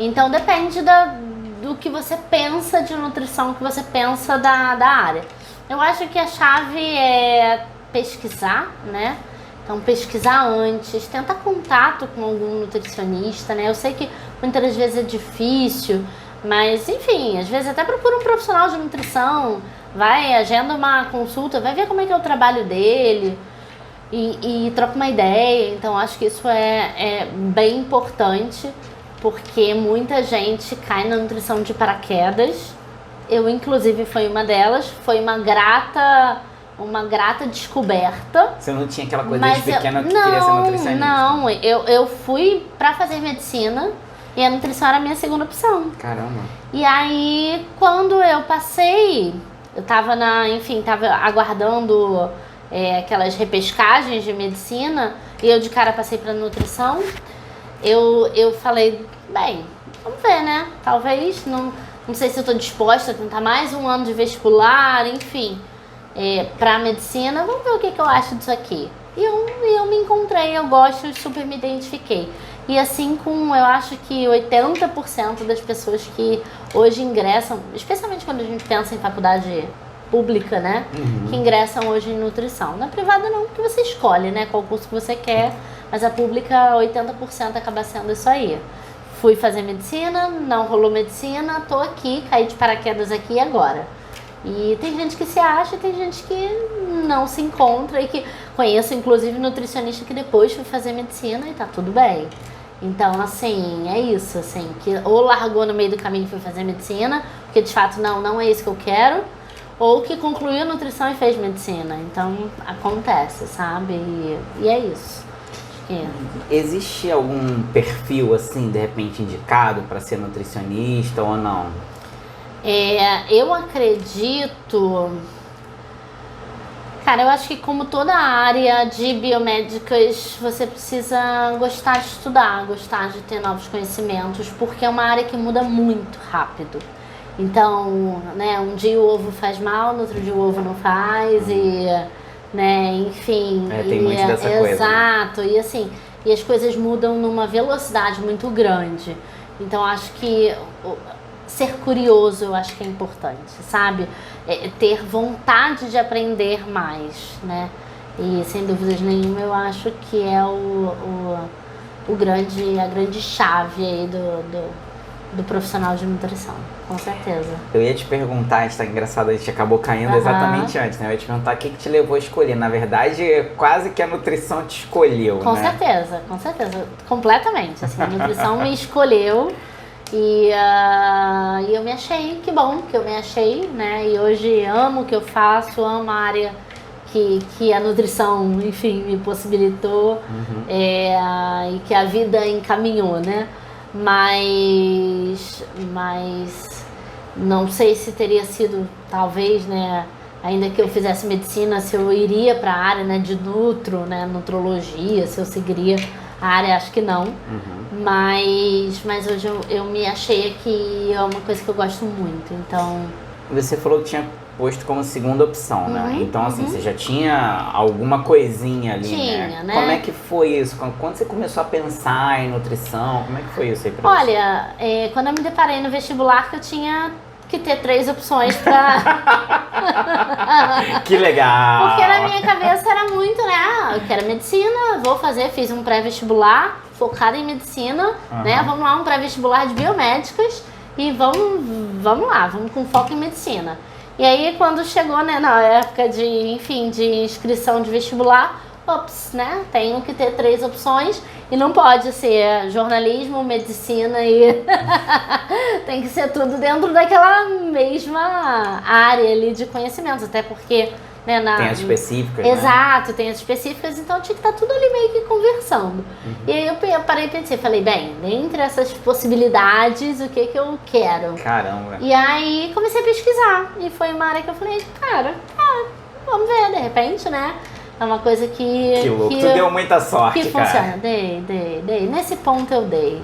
Então, depende do que você pensa de nutrição, que você pensa da área. Eu acho que a chave é pesquisar, né? Então, pesquisar antes, tentar contato com algum nutricionista, né? Eu sei que muitas vezes é difícil, mas, enfim, às vezes até procura um profissional de nutrição, agenda uma consulta, vai ver como é que é o trabalho dele e troca uma ideia. Então, acho que isso é bem importante, porque muita gente cai na nutrição de paraquedas. Eu, inclusive, fui uma delas. Foi uma grata descoberta. Você não tinha aquela coisa desde pequena que queria ser nutricionista? Não, eu fui pra fazer medicina e a nutrição era a minha segunda opção. Caramba. E aí, quando eu passei, eu tava aguardando aquelas repescagens de medicina e eu de cara passei pra nutrição. Eu falei, bem, vamos ver, né? Talvez, não sei se eu tô disposta a tentar mais um ano de vestibular, enfim, pra medicina, vamos ver o que eu acho disso aqui. E eu me encontrei, eu gosto, super me identifiquei. E assim eu acho que 80% das pessoas que hoje ingressam, especialmente quando a gente pensa em faculdade pública, né? Que ingressam hoje em nutrição. Na privada não, porque você escolhe, né? Qual curso que você quer, mas a pública 80% acaba sendo isso aí. Fui fazer medicina, não rolou medicina, tô aqui, caí de paraquedas aqui e agora. E tem gente que se acha, tem gente que não se encontra e que conheço, inclusive, nutricionista que depois foi fazer medicina e tá tudo bem. Então, assim, é isso, assim, que ou largou no meio do caminho e foi fazer medicina, porque de fato não é isso que eu quero, ou que concluiu nutrição e fez medicina. Então, acontece, sabe? E é isso. Existe algum perfil, assim, de repente indicado para ser nutricionista ou não? Eu acredito... Cara, eu acho que como toda área de biomédicas, você precisa gostar de estudar, gostar de ter novos conhecimentos, porque é uma área que muda muito rápido. Então, né, um dia o ovo faz mal, no outro dia o ovo não faz e... né, enfim, tem muito dessa coisa. Exato, e assim, e as coisas mudam numa velocidade muito grande. Então acho que ser curioso eu acho que é importante, sabe? Ter vontade de aprender mais, né? E sem dúvidas nenhuma eu acho que é a grande chave aí do profissional de nutrição, com certeza. Eu ia te perguntar, está engraçado, a gente acabou caindo exatamente antes, né? Eu ia te perguntar o que te levou a escolher. Na verdade, quase que a nutrição te escolheu, com né? Com certeza, completamente. Assim, a nutrição me escolheu e eu me achei, que bom que eu me achei, né? E hoje amo o que eu faço, amo a área que a nutrição, enfim, me possibilitou e que a vida encaminhou, né? Mas não sei se teria sido, talvez, né, ainda que eu fizesse medicina, se eu iria para a área, né, de nutrologia, se eu seguiria a área, acho que não. Mas hoje eu me achei que é uma coisa que eu gosto muito, então... Você falou que tinha posto como segunda opção, né? Então, assim, você já tinha alguma coisinha ali, né? Como é que foi isso? Quando você começou a pensar em nutrição, como é que foi isso aí pra você? Olha, quando eu me deparei no vestibular, que eu tinha que ter 3 opções pra... Que legal! Porque na minha cabeça era muito, né? Eu quero medicina, fiz um pré-vestibular focado em medicina, né? Vamos lá, um pré-vestibular de biomédicas e vamos lá, vamos com foco em medicina. E aí, quando chegou, né, na época de inscrição de vestibular, né, tenho que ter 3 opções e não pode ser jornalismo, medicina e tem que ser tudo dentro daquela mesma área ali de conhecimentos, até porque, né, tem as específicas, exato, tem as específicas, então tinha que estar tudo ali meio que conversando. E aí eu parei e pensei, falei, bem, dentre essas possibilidades, o que eu quero? Caramba! E aí comecei a pesquisar, e foi uma área que eu falei, cara, vamos ver, de repente, né? É uma coisa que louco, tu deu muita sorte, que funciona. Dei. Nesse ponto eu dei.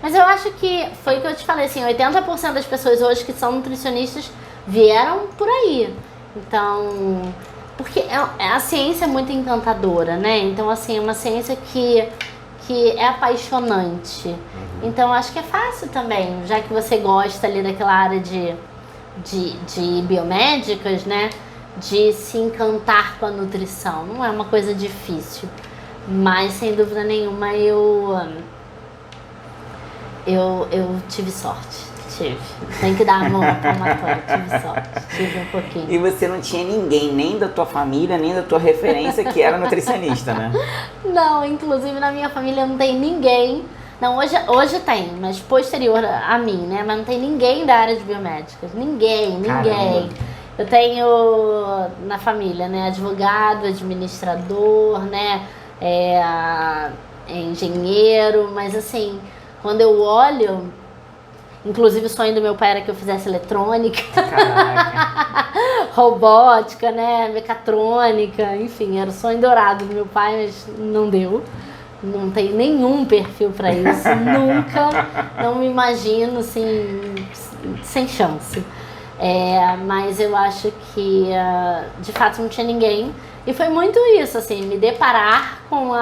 Mas eu acho que foi o que eu te falei, assim, 80% das pessoas hoje que são nutricionistas vieram por aí. Então, porque a ciência é muito encantadora, né? Então, assim, é uma ciência que é apaixonante. Então, acho que é fácil também, já que você gosta ali daquela área de biomédicas, né? De se encantar com a nutrição. Não é uma coisa difícil. Mas, sem dúvida nenhuma, eu tive sorte. Tem que dar a mão palmatória. Tive sorte. Tive um pouquinho. E você não tinha ninguém, nem da tua família, nem da tua referência, que era nutricionista, né? Não, inclusive na minha família não tem ninguém. Não, hoje tem, mas posterior a mim, né? Mas não tem ninguém da área de biomédicas. Ninguém. Caramba. Eu tenho na família, né, advogado, administrador, né, engenheiro, mas assim, quando eu olho, inclusive o sonho do meu pai era que eu fizesse eletrônica, robótica, né, mecatrônica, enfim, era o sonho dourado do meu pai, mas não deu. Não tem nenhum perfil para isso, nunca, não me imagino, assim, sem chance. Mas eu acho que de fato não tinha ninguém e foi muito isso, assim, me deparar com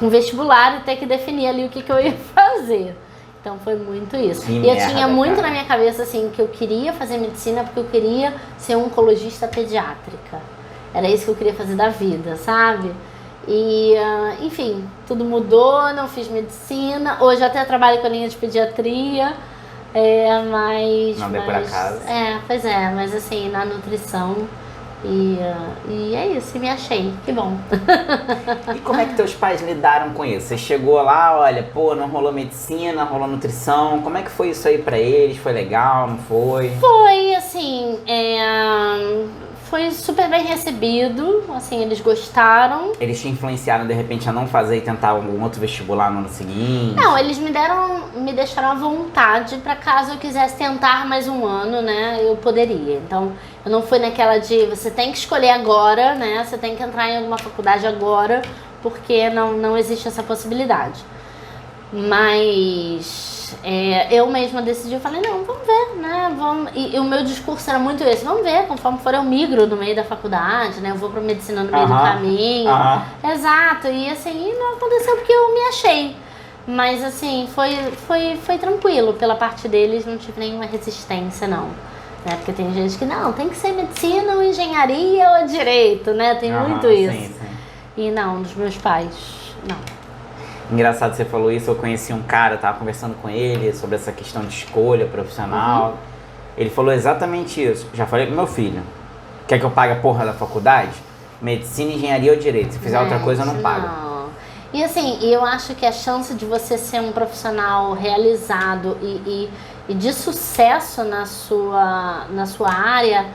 o vestibular e ter que definir ali o que eu ia fazer. Então foi muito isso. E eu tinha muito na minha cabeça, assim, que eu queria fazer medicina porque eu queria ser oncologista pediátrica. Era isso que eu queria fazer da vida, sabe? E, enfim, tudo mudou, não fiz medicina. Hoje eu até trabalho com a linha de pediatria, mas... Não deu por acaso. Pois é, mas assim, na nutrição. E é isso, me achei, que bom. E como é que teus pais lidaram com isso? Você chegou lá, olha, pô, não rolou medicina, rolou nutrição. Como é que foi isso aí pra eles? Foi legal, não foi? Foi, assim, foi super bem recebido, assim, eles gostaram. Eles te influenciaram, de repente, a não fazer e tentar algum outro vestibular no ano seguinte? Não, eles me deixaram à vontade para caso eu quisesse tentar mais um ano, né, eu poderia. Então, eu não fui naquela de você tem que escolher agora, né, você tem que entrar em alguma faculdade agora, porque não existe essa possibilidade. Mas eu mesma decidi, eu falei, não, vamos ver, né, e o meu discurso era muito esse, vamos ver, conforme for eu migro no meio da faculdade, né, eu vou pra medicina no meio do caminho. Exato, e assim, não aconteceu porque eu me achei. Mas assim, foi tranquilo, pela parte deles não tive nenhuma resistência, não. Né, porque tem gente que, não, tem que ser medicina ou engenharia ou direito, né, tem muito isso. Sim. E não, dos meus pais, não. Engraçado, você falou isso, eu conheci um cara, tava conversando com ele sobre essa questão de escolha profissional. Ele falou exatamente isso. Já falei pro meu filho, quer que eu pague a porra da faculdade? Medicina, engenharia ou direito. Se fizer outra coisa, eu não pago. E assim, eu acho que a chance de você ser um profissional realizado e de sucesso na sua área,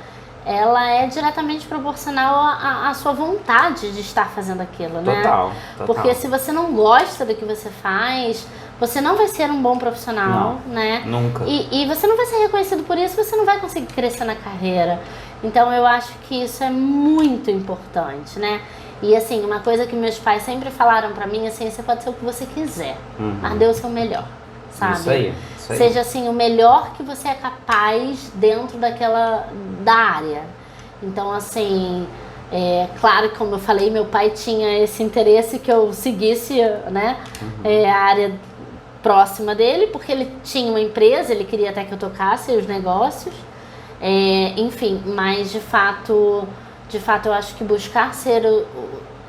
ela é diretamente proporcional à sua vontade de estar fazendo aquilo, né? Total. Porque se você não gosta do que você faz, você não vai ser um bom profissional, né? Nunca. E você não vai ser reconhecido por isso, você não vai conseguir crescer na carreira. Então eu acho que isso é muito importante, né? E assim, uma coisa que meus pais sempre falaram pra mim, assim, você pode ser o que você quiser, mas dê o seu melhor, sabe? Isso aí. Seja assim, o melhor que você é capaz dentro da área. Então assim, claro que como eu falei, meu pai tinha esse interesse que eu seguisse, né, a área próxima dele, porque ele tinha uma empresa, ele queria até que eu tocasse os negócios. Enfim, mas de fato eu acho que buscar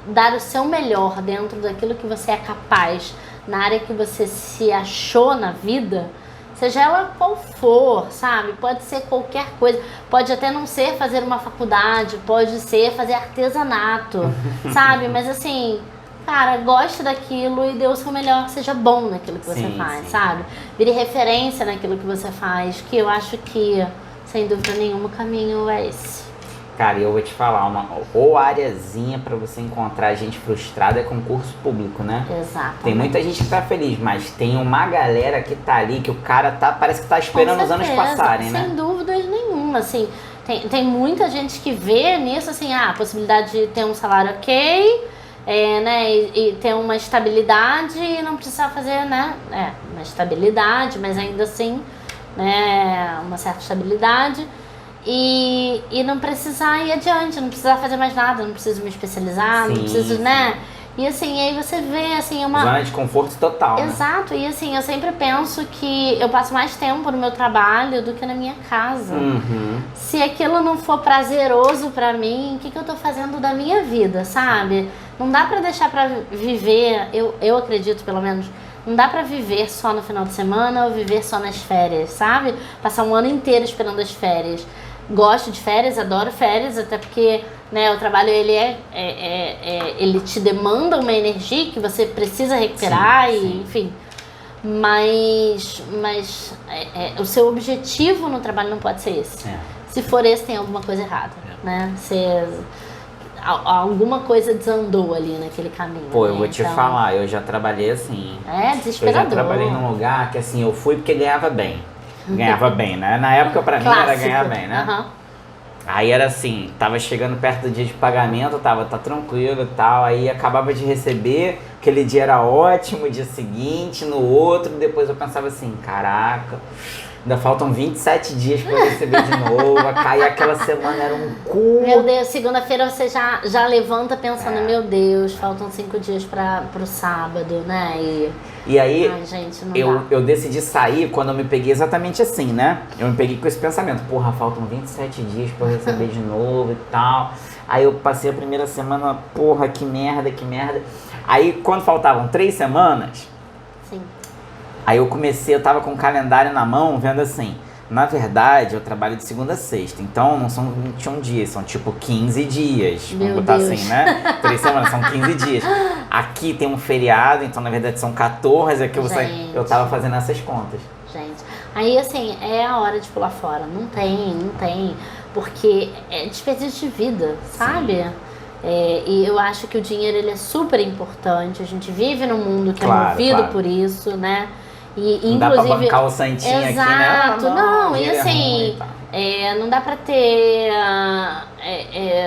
dar o seu melhor dentro daquilo que você é capaz, na área que você se achou na vida, seja ela qual for, sabe? Pode ser qualquer coisa, pode até não ser fazer uma faculdade, pode ser fazer artesanato, sabe? Mas assim, cara, goste daquilo e dê o seu melhor, seja bom naquilo que você faz, sabe? Vire referência naquilo que você faz, que eu acho que, sem dúvida nenhuma, o caminho é esse. Cara, eu vou te falar, ou areazinha pra você encontrar gente frustrada é concurso público, né? Exato. Tem muita gente que tá feliz, mas tem uma galera que tá ali, que o cara parece que tá esperando os anos passarem, né? Sem dúvidas nenhuma, assim, tem muita gente que vê nisso, assim, a possibilidade de ter um salário ok, né, e ter uma estabilidade e não precisar fazer, né, uma estabilidade, mas ainda assim, né, uma certa estabilidade. E não precisar ir adiante, não precisar fazer mais nada, não preciso me especializar, não preciso, né? E assim, aí você vê, assim, uma... Zona de conforto total, Exato, né? E assim, eu sempre penso que eu passo mais tempo no meu trabalho do que na minha casa. Se aquilo não for prazeroso pra mim, o que eu tô fazendo da minha vida, sabe? Não dá pra deixar pra viver, eu acredito pelo menos, não dá pra viver só no final de semana ou viver só nas férias, sabe? Passar um ano inteiro esperando as férias. Gosto de férias, adoro férias, até porque, né, o trabalho ele te demanda uma energia que você precisa recuperar, enfim. Mas o seu objetivo no trabalho não pode ser esse. Se for esse, tem alguma coisa errada, né? Alguma coisa desandou ali naquele caminho. Pô, eu vou te falar, eu já trabalhei assim. Desesperador. Eu já trabalhei num lugar que assim, eu fui porque ganhava bem. Ganhava bem, né? Na época pra mim era ganhar bem, né? Aí era assim, tava chegando perto do dia de pagamento, tá tranquilo e tal, aí acabava de receber, aquele dia era ótimo, dia seguinte, no outro, depois eu pensava assim, caraca, ainda faltam 27 dias pra eu receber de novo, aí aquela semana era um cu. Meu Deus, segunda-feira você já levanta pensando, meu Deus, faltam 5 dias pro sábado, né? E aí, ai, gente, não eu decidi sair quando eu me peguei exatamente assim, né? Eu me peguei com esse pensamento, porra, faltam 27 dias pra eu receber de novo e tal. Aí eu passei a primeira semana, porra, que merda. Aí quando faltavam 3 semanas, aí eu tava com o calendário na mão, vendo assim, na verdade eu trabalho de segunda a sexta, então não são 21 dias, são tipo 15 dias, vamos botar assim, né? 3 semanas, são 15 dias. Aqui tem um feriado, então na verdade são 14, aqui eu tava fazendo essas contas. Gente, aí assim, é a hora de pular fora, não tem, porque é desperdício de vida, sabe? E eu acho que o dinheiro ele é super importante, a gente vive num mundo que é movido por isso, né? E, não dá pra bancar o santinho aqui, né? Exato, não, e assim, não dá pra ter,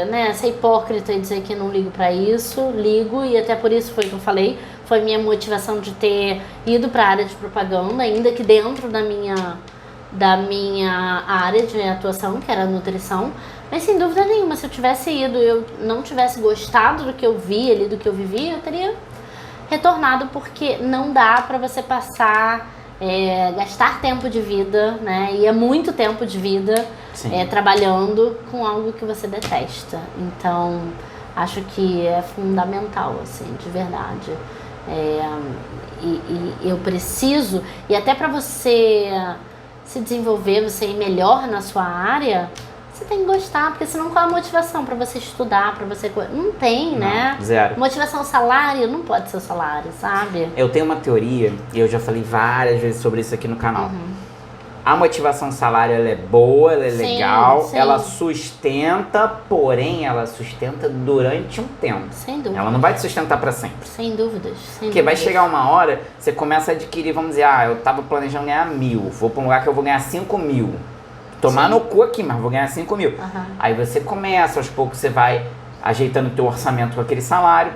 né, ser hipócrita e dizer que não ligo pra isso, ligo, e até por isso foi o que eu falei, foi minha motivação de ter ido pra área de propaganda, ainda que dentro da minha área de atuação, que era a nutrição, mas sem dúvida nenhuma, se eu tivesse ido e eu não tivesse gostado do que eu vi ali, do que eu vivi, eu teria retornado, porque não dá pra você gastar tempo de vida, né? E é muito tempo de vida trabalhando com algo que você detesta. Então, acho que é fundamental, assim, de verdade. E eu preciso, e até pra você se desenvolver, você ir melhor na sua área, você tem que gostar, porque senão qual é a motivação pra você estudar, pra você... Não tem, né? Zero. Motivação, salário, não pode ser o salário, sabe? Eu tenho uma teoria, e eu já falei várias vezes sobre isso aqui no canal. A motivação salário, ela é boa, ela é Sim, legal, sim. ela sustenta, porém ela sustenta durante um tempo. Sem dúvida. Ela não vai te sustentar para sempre. Sem dúvidas. Porque vai chegar uma hora, você começa a adquirir, vamos dizer, eu tava planejando ganhar 1.000, vou pra um lugar que eu vou ganhar 5.000. Tomar Sim. no cu aqui, mas vou ganhar 5.000. Aham. Aí você começa, aos poucos você vai ajeitando o teu orçamento com aquele salário.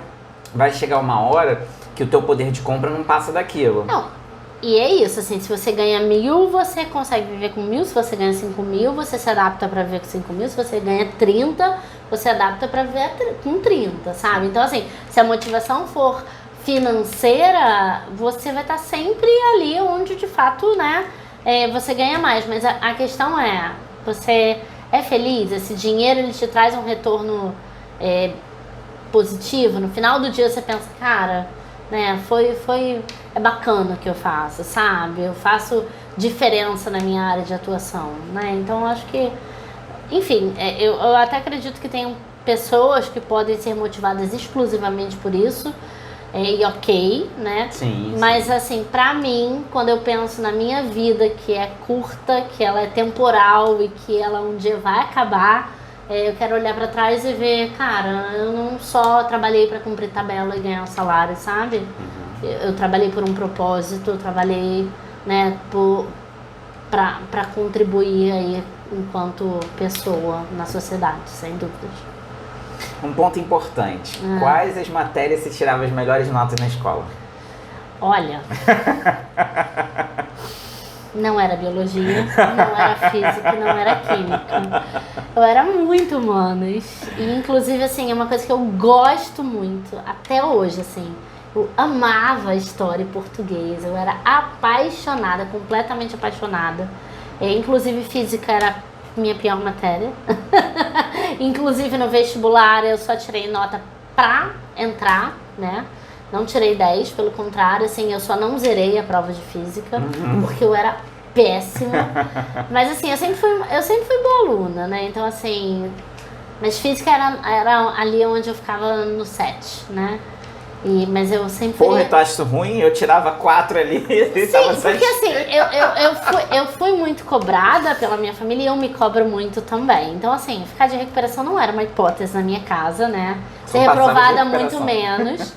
Vai chegar uma hora que o teu poder de compra não passa daquilo. Não. E é isso, assim, se você ganha 1.000, você consegue viver com 1.000. Se você ganha 5.000, você se adapta pra viver com 5.000. Se você ganha 30, você adapta pra viver com 30, sabe? Então, assim, se a motivação for financeira, você vai estar sempre ali onde, de fato, né, você ganha mais. Mas a questão é, você é feliz? Esse dinheiro, ele te traz um retorno positivo? No final do dia, você pensa, cara... né, é bacana o que eu faço, sabe? Eu faço diferença na minha área de atuação, né? Então eu acho que, enfim, eu até acredito que tem pessoas que podem ser motivadas exclusivamente por isso, e ok, né? Sim. Mas assim, pra mim, quando eu penso na minha vida, que é curta, que ela é temporal e que ela um dia vai acabar, eu quero olhar pra trás e ver, cara, eu não só trabalhei pra cumprir tabela e ganhar um salário, sabe? Uhum. Eu trabalhei por um propósito, eu trabalhei, né, pra contribuir aí enquanto pessoa na sociedade, sem dúvidas. Um ponto importante. Quais as matérias você tirava as melhores notas na escola? Olha... Não era biologia, não era física, não era química. Eu era muito humanas. E, inclusive, assim, é uma coisa que eu gosto muito, até hoje, assim. Eu amava história e português. Eu era apaixonada, completamente apaixonada. Inclusive, física era minha pior matéria. Inclusive, no vestibular, eu só tirei nota pra entrar, né? Não tirei 10, pelo contrário, assim, eu só não zerei a prova de física, porque eu era péssima. Mas assim, eu sempre fui boa aluna, né? Então assim, mas física era ali onde eu ficava no 7, né? Mas eu sempre fui... Porra, tu acha isso ruim? Eu tirava 4 ali e tava Sim, porque assim, eu fui muito cobrada pela minha família e eu me cobro muito também. Então assim, ficar de recuperação não era uma hipótese na minha casa, né? Ser reprovada muito menos.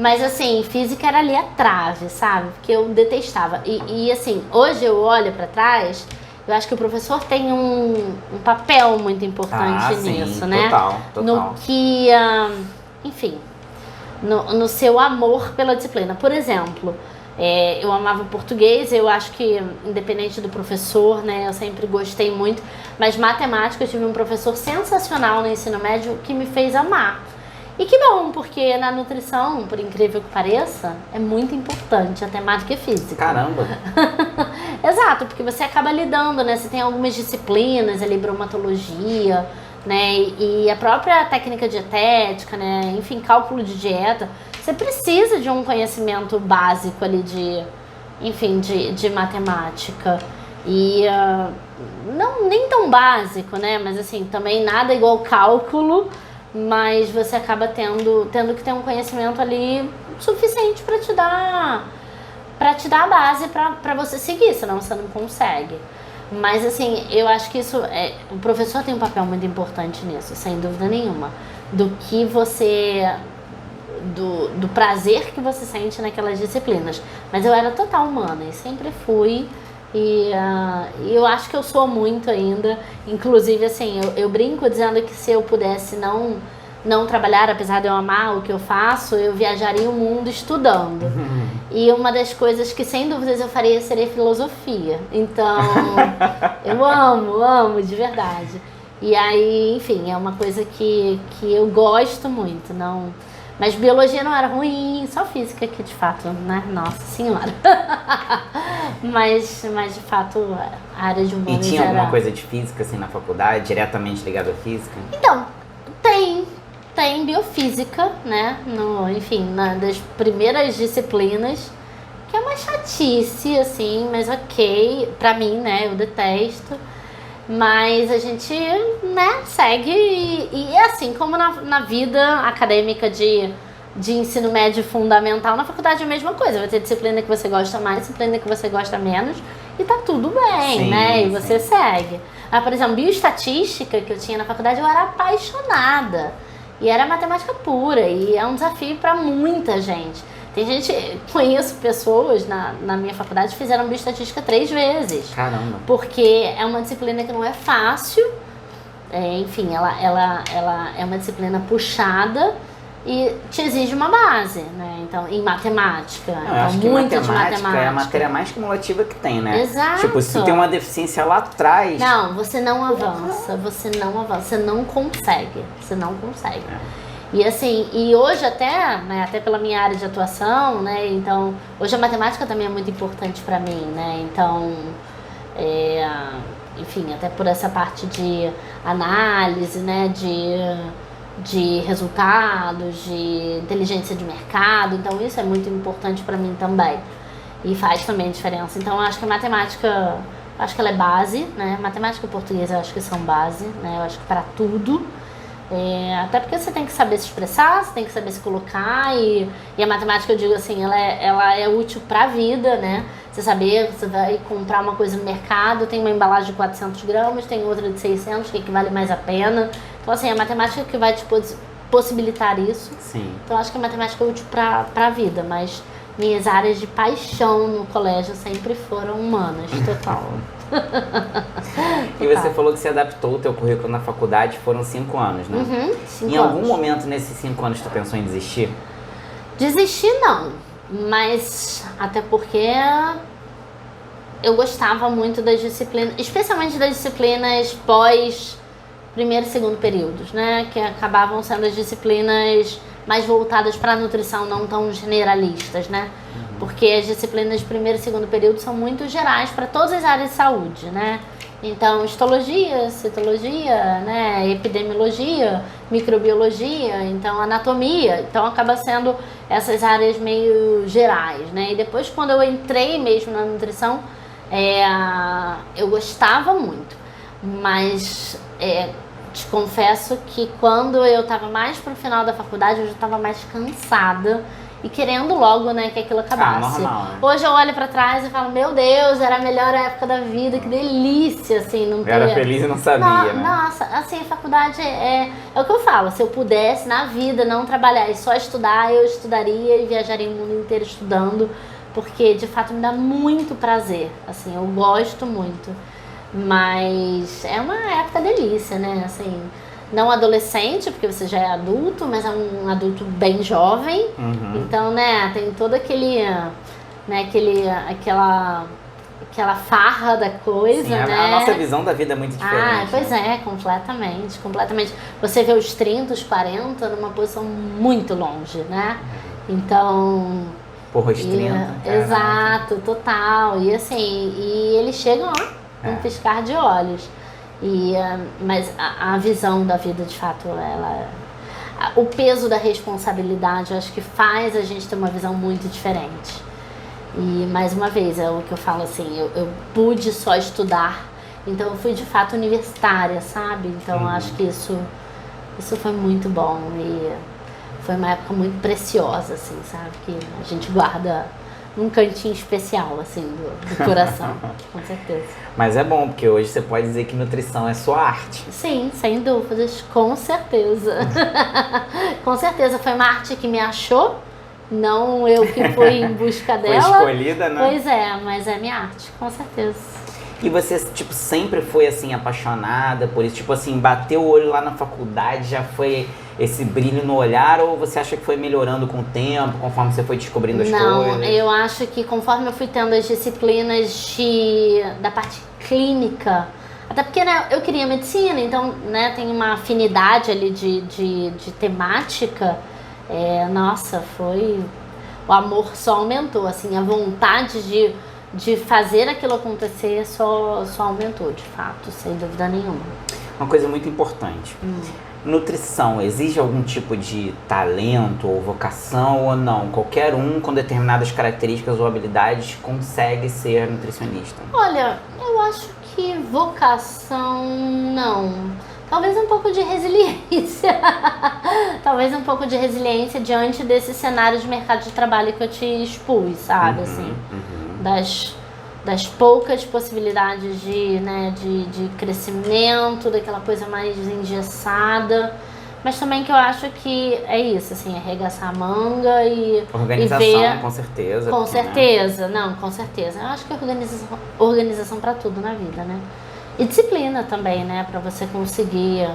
Mas assim, física era ali a trave, sabe? Porque eu detestava. E assim, hoje eu olho pra trás, eu acho que o professor tem um papel muito importante nisso, né? Total. No que, enfim, no seu amor pela disciplina. Por exemplo, eu amava português, eu acho que, independente do professor, né? Eu sempre gostei muito. Mas matemática, eu tive um professor sensacional no ensino médio que me fez amar. E que bom, porque na nutrição, por incrível que pareça, é muito importante a temática física. Caramba! Exato, porque você acaba lidando, né? Você tem algumas disciplinas, ali, bromatologia, né? E a própria técnica dietética, né? Enfim, cálculo de dieta. Você precisa de um conhecimento básico ali de matemática. E não nem tão básico, né? Mas assim, também nada igual cálculo. Mas você acaba tendo que ter um conhecimento ali suficiente para te dar a base para você seguir, senão você não consegue. Mas assim, eu acho que isso o professor tem um papel muito importante nisso, sem dúvida nenhuma. Do prazer que você sente naquelas disciplinas. Mas eu era total humana e sempre fui. E eu acho que eu sou muito ainda. Inclusive, assim, eu brinco dizendo que se eu pudesse não trabalhar, apesar de eu amar o que eu faço, eu viajaria o mundo estudando. E uma das coisas que, sem dúvidas, eu faria seria filosofia. Então, eu amo de verdade. E aí, enfim, é uma coisa que eu gosto muito, não... Mas biologia não era ruim, só física que de fato, né? Nossa senhora. mas de fato a área de humanas E tinha alguma coisa de física assim na faculdade, diretamente ligada à física? Então, tem biofísica, né? Enfim, das primeiras disciplinas, que é uma chatice, assim, mas ok, pra mim, né? Eu detesto. Mas a gente, né, segue e assim como na vida acadêmica de ensino médio fundamental, na faculdade é a mesma coisa. Vai ter disciplina que você gosta mais, disciplina que você gosta menos. e tá tudo bem, Sim, né? E você sim. segue. Por exemplo, bioestatística que eu tinha na faculdade, eu era apaixonada. E era matemática pura, e é um desafio para muita gente. Tem gente, conheço pessoas na minha faculdade que fizeram bioestatística 3 vezes. Caramba. Porque é uma disciplina que não é fácil, enfim, ela é uma disciplina puxada e te exige uma base, né? Então, em matemática. Não, eu então, acho que muito de matemática matemática. é a matéria mais cumulativa que tem, né? Exato. Tipo, se tu tem uma deficiência lá atrás... Não, você não avança, você não consegue, você não consegue. E assim, e hoje até, né, até pela minha área de atuação, né, então, hoje a matemática também é muito importante para mim, né, então, enfim, até por essa parte de análise, né, de resultados, de inteligência de mercado, então isso é muito importante para mim também e faz também diferença. Então, eu acho que a matemática, acho que ela é base, né, matemática e português eu acho que são base, né, eu acho que para tudo. Até porque você tem que saber se expressar, você tem que saber se colocar e a matemática, eu digo assim, ela é útil para a vida, né? Você saber, você vai comprar uma coisa no mercado, tem uma embalagem de 400 gramas, tem outra de 600, que vale mais a pena. Então assim, a matemática que vai te possibilitar isso. Sim. Então acho que a matemática é útil para a vida, mas minhas áreas de paixão no colégio sempre foram humanas, total. E você falou que você adaptou o teu currículo na faculdade, foram 5 anos, né? Uhum, 5 Em anos. algum momento nesses 5 anos tu pensou em desistir? Desistir não, mas até porque eu gostava muito das disciplinas, especialmente das disciplinas pós primeiro e segundo períodos, né? Que acabavam sendo as disciplinas mais voltadas para a nutrição, não tão generalistas, né? Porque as disciplinas de primeiro e segundo período são muito gerais para todas as áreas de saúde, né? Então, histologia, citologia, né? Epidemiologia, microbiologia, então anatomia. Então, acaba sendo essas áreas meio gerais, né? E depois, quando eu entrei mesmo na nutrição, eu gostava muito. Mas te confesso que quando eu estava mais pro final da faculdade, eu já estava mais cansada e querendo logo, né, que aquilo acabasse. Normal, né? Hoje eu olho pra trás e falo, meu Deus, era a melhor época da vida, que delícia, assim, não ter... Eu era feliz e não sabia, né? Nossa, assim, a faculdade é o que eu falo, se eu pudesse na vida não trabalhar e só estudar, eu estudaria e viajaria o mundo inteiro estudando, porque de fato me dá muito prazer, assim, eu gosto muito. Mas é uma época delícia, né, assim... Não adolescente, porque você já é adulto, mas é um adulto bem jovem. Uhum. Então, né, tem todo aquele, né, aquela farra da coisa, Sim, né? a nossa visão da vida é muito diferente. Pois né? Completamente, completamente. Você vê os 30, os 40 numa posição muito longe, né? Então... Porra, os 30. Exato, total. E assim, e eles chegam lá, com um piscar de olhos. Mas a visão da vida, de fato, o peso da responsabilidade, eu acho que faz a gente ter uma visão muito diferente. E, mais uma vez, é o que eu falo assim, eu pude só estudar, então eu fui, de fato, universitária, sabe? Então, acho que isso foi muito bom e foi uma época muito preciosa, assim, sabe? Que a gente guarda num cantinho especial, assim, do coração, com certeza. Mas é bom, porque hoje você pode dizer que nutrição é sua arte. Sim, sem dúvidas, com certeza. Com certeza, foi uma arte que me achou, não eu que fui em busca dela. Foi escolhida, né? Pois é, mas é minha arte, com certeza. E você, tipo, sempre foi, assim, apaixonada por isso? Tipo assim, bateu o olho lá na faculdade, já foi esse brilho no olhar? Ou você acha que foi melhorando com o tempo, conforme você foi descobrindo as coisas? Não, eu acho que conforme eu fui tendo as disciplinas da parte clínica, até porque, né, eu queria medicina, então, né, tem uma afinidade ali de temática, nossa, o amor só aumentou, assim, a vontade de fazer aquilo acontecer só aumentou, de fato, sem dúvida nenhuma. Uma coisa muito importante. Nutrição, exige algum tipo de talento ou vocação ou não? Qualquer um com determinadas características ou habilidades consegue ser nutricionista? Olha, eu acho que vocação não. Talvez um pouco de resiliência. Talvez um pouco de resiliência diante desse cenário de mercado de trabalho que eu te expus, sabe? Assim, das das poucas possibilidades de crescimento, daquela coisa mais engessada. Mas também que eu acho que é isso, assim, arregaçar a manga Organização, e ver... com certeza. Com certeza, não, com certeza. Eu acho que organização para tudo na vida, né? E disciplina também, né? Para você conseguir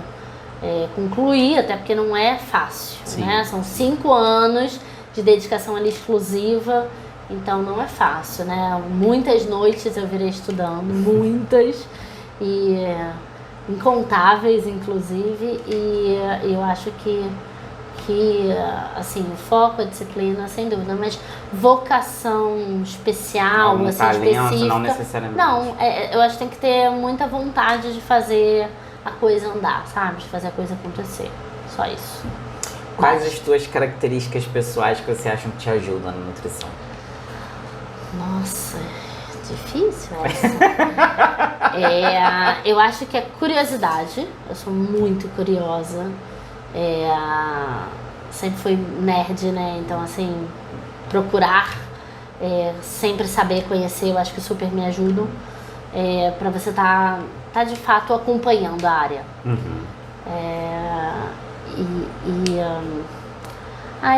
concluir, até porque não é fácil, né? São 5 anos de dedicação ali exclusiva, então não é fácil, né? Muitas noites eu virei estudando, muitas, e incontáveis, inclusive, e eu acho que assim, o foco, a disciplina, sem dúvida, mas vocação especial, Um assim, talento, específica, não necessariamente. não, eu acho que tem que ter muita vontade de fazer a coisa andar, sabe? De fazer a coisa acontecer, só isso. Quais as tuas características pessoais que você acha que te ajudam na nutrição? Nossa, difícil essa. Eu acho que é curiosidade. Eu sou muito curiosa. Sempre fui nerd, né? Então, assim, procurar, sempre saber conhecer, eu acho que super me ajudam. Pra você tá de fato acompanhando a área.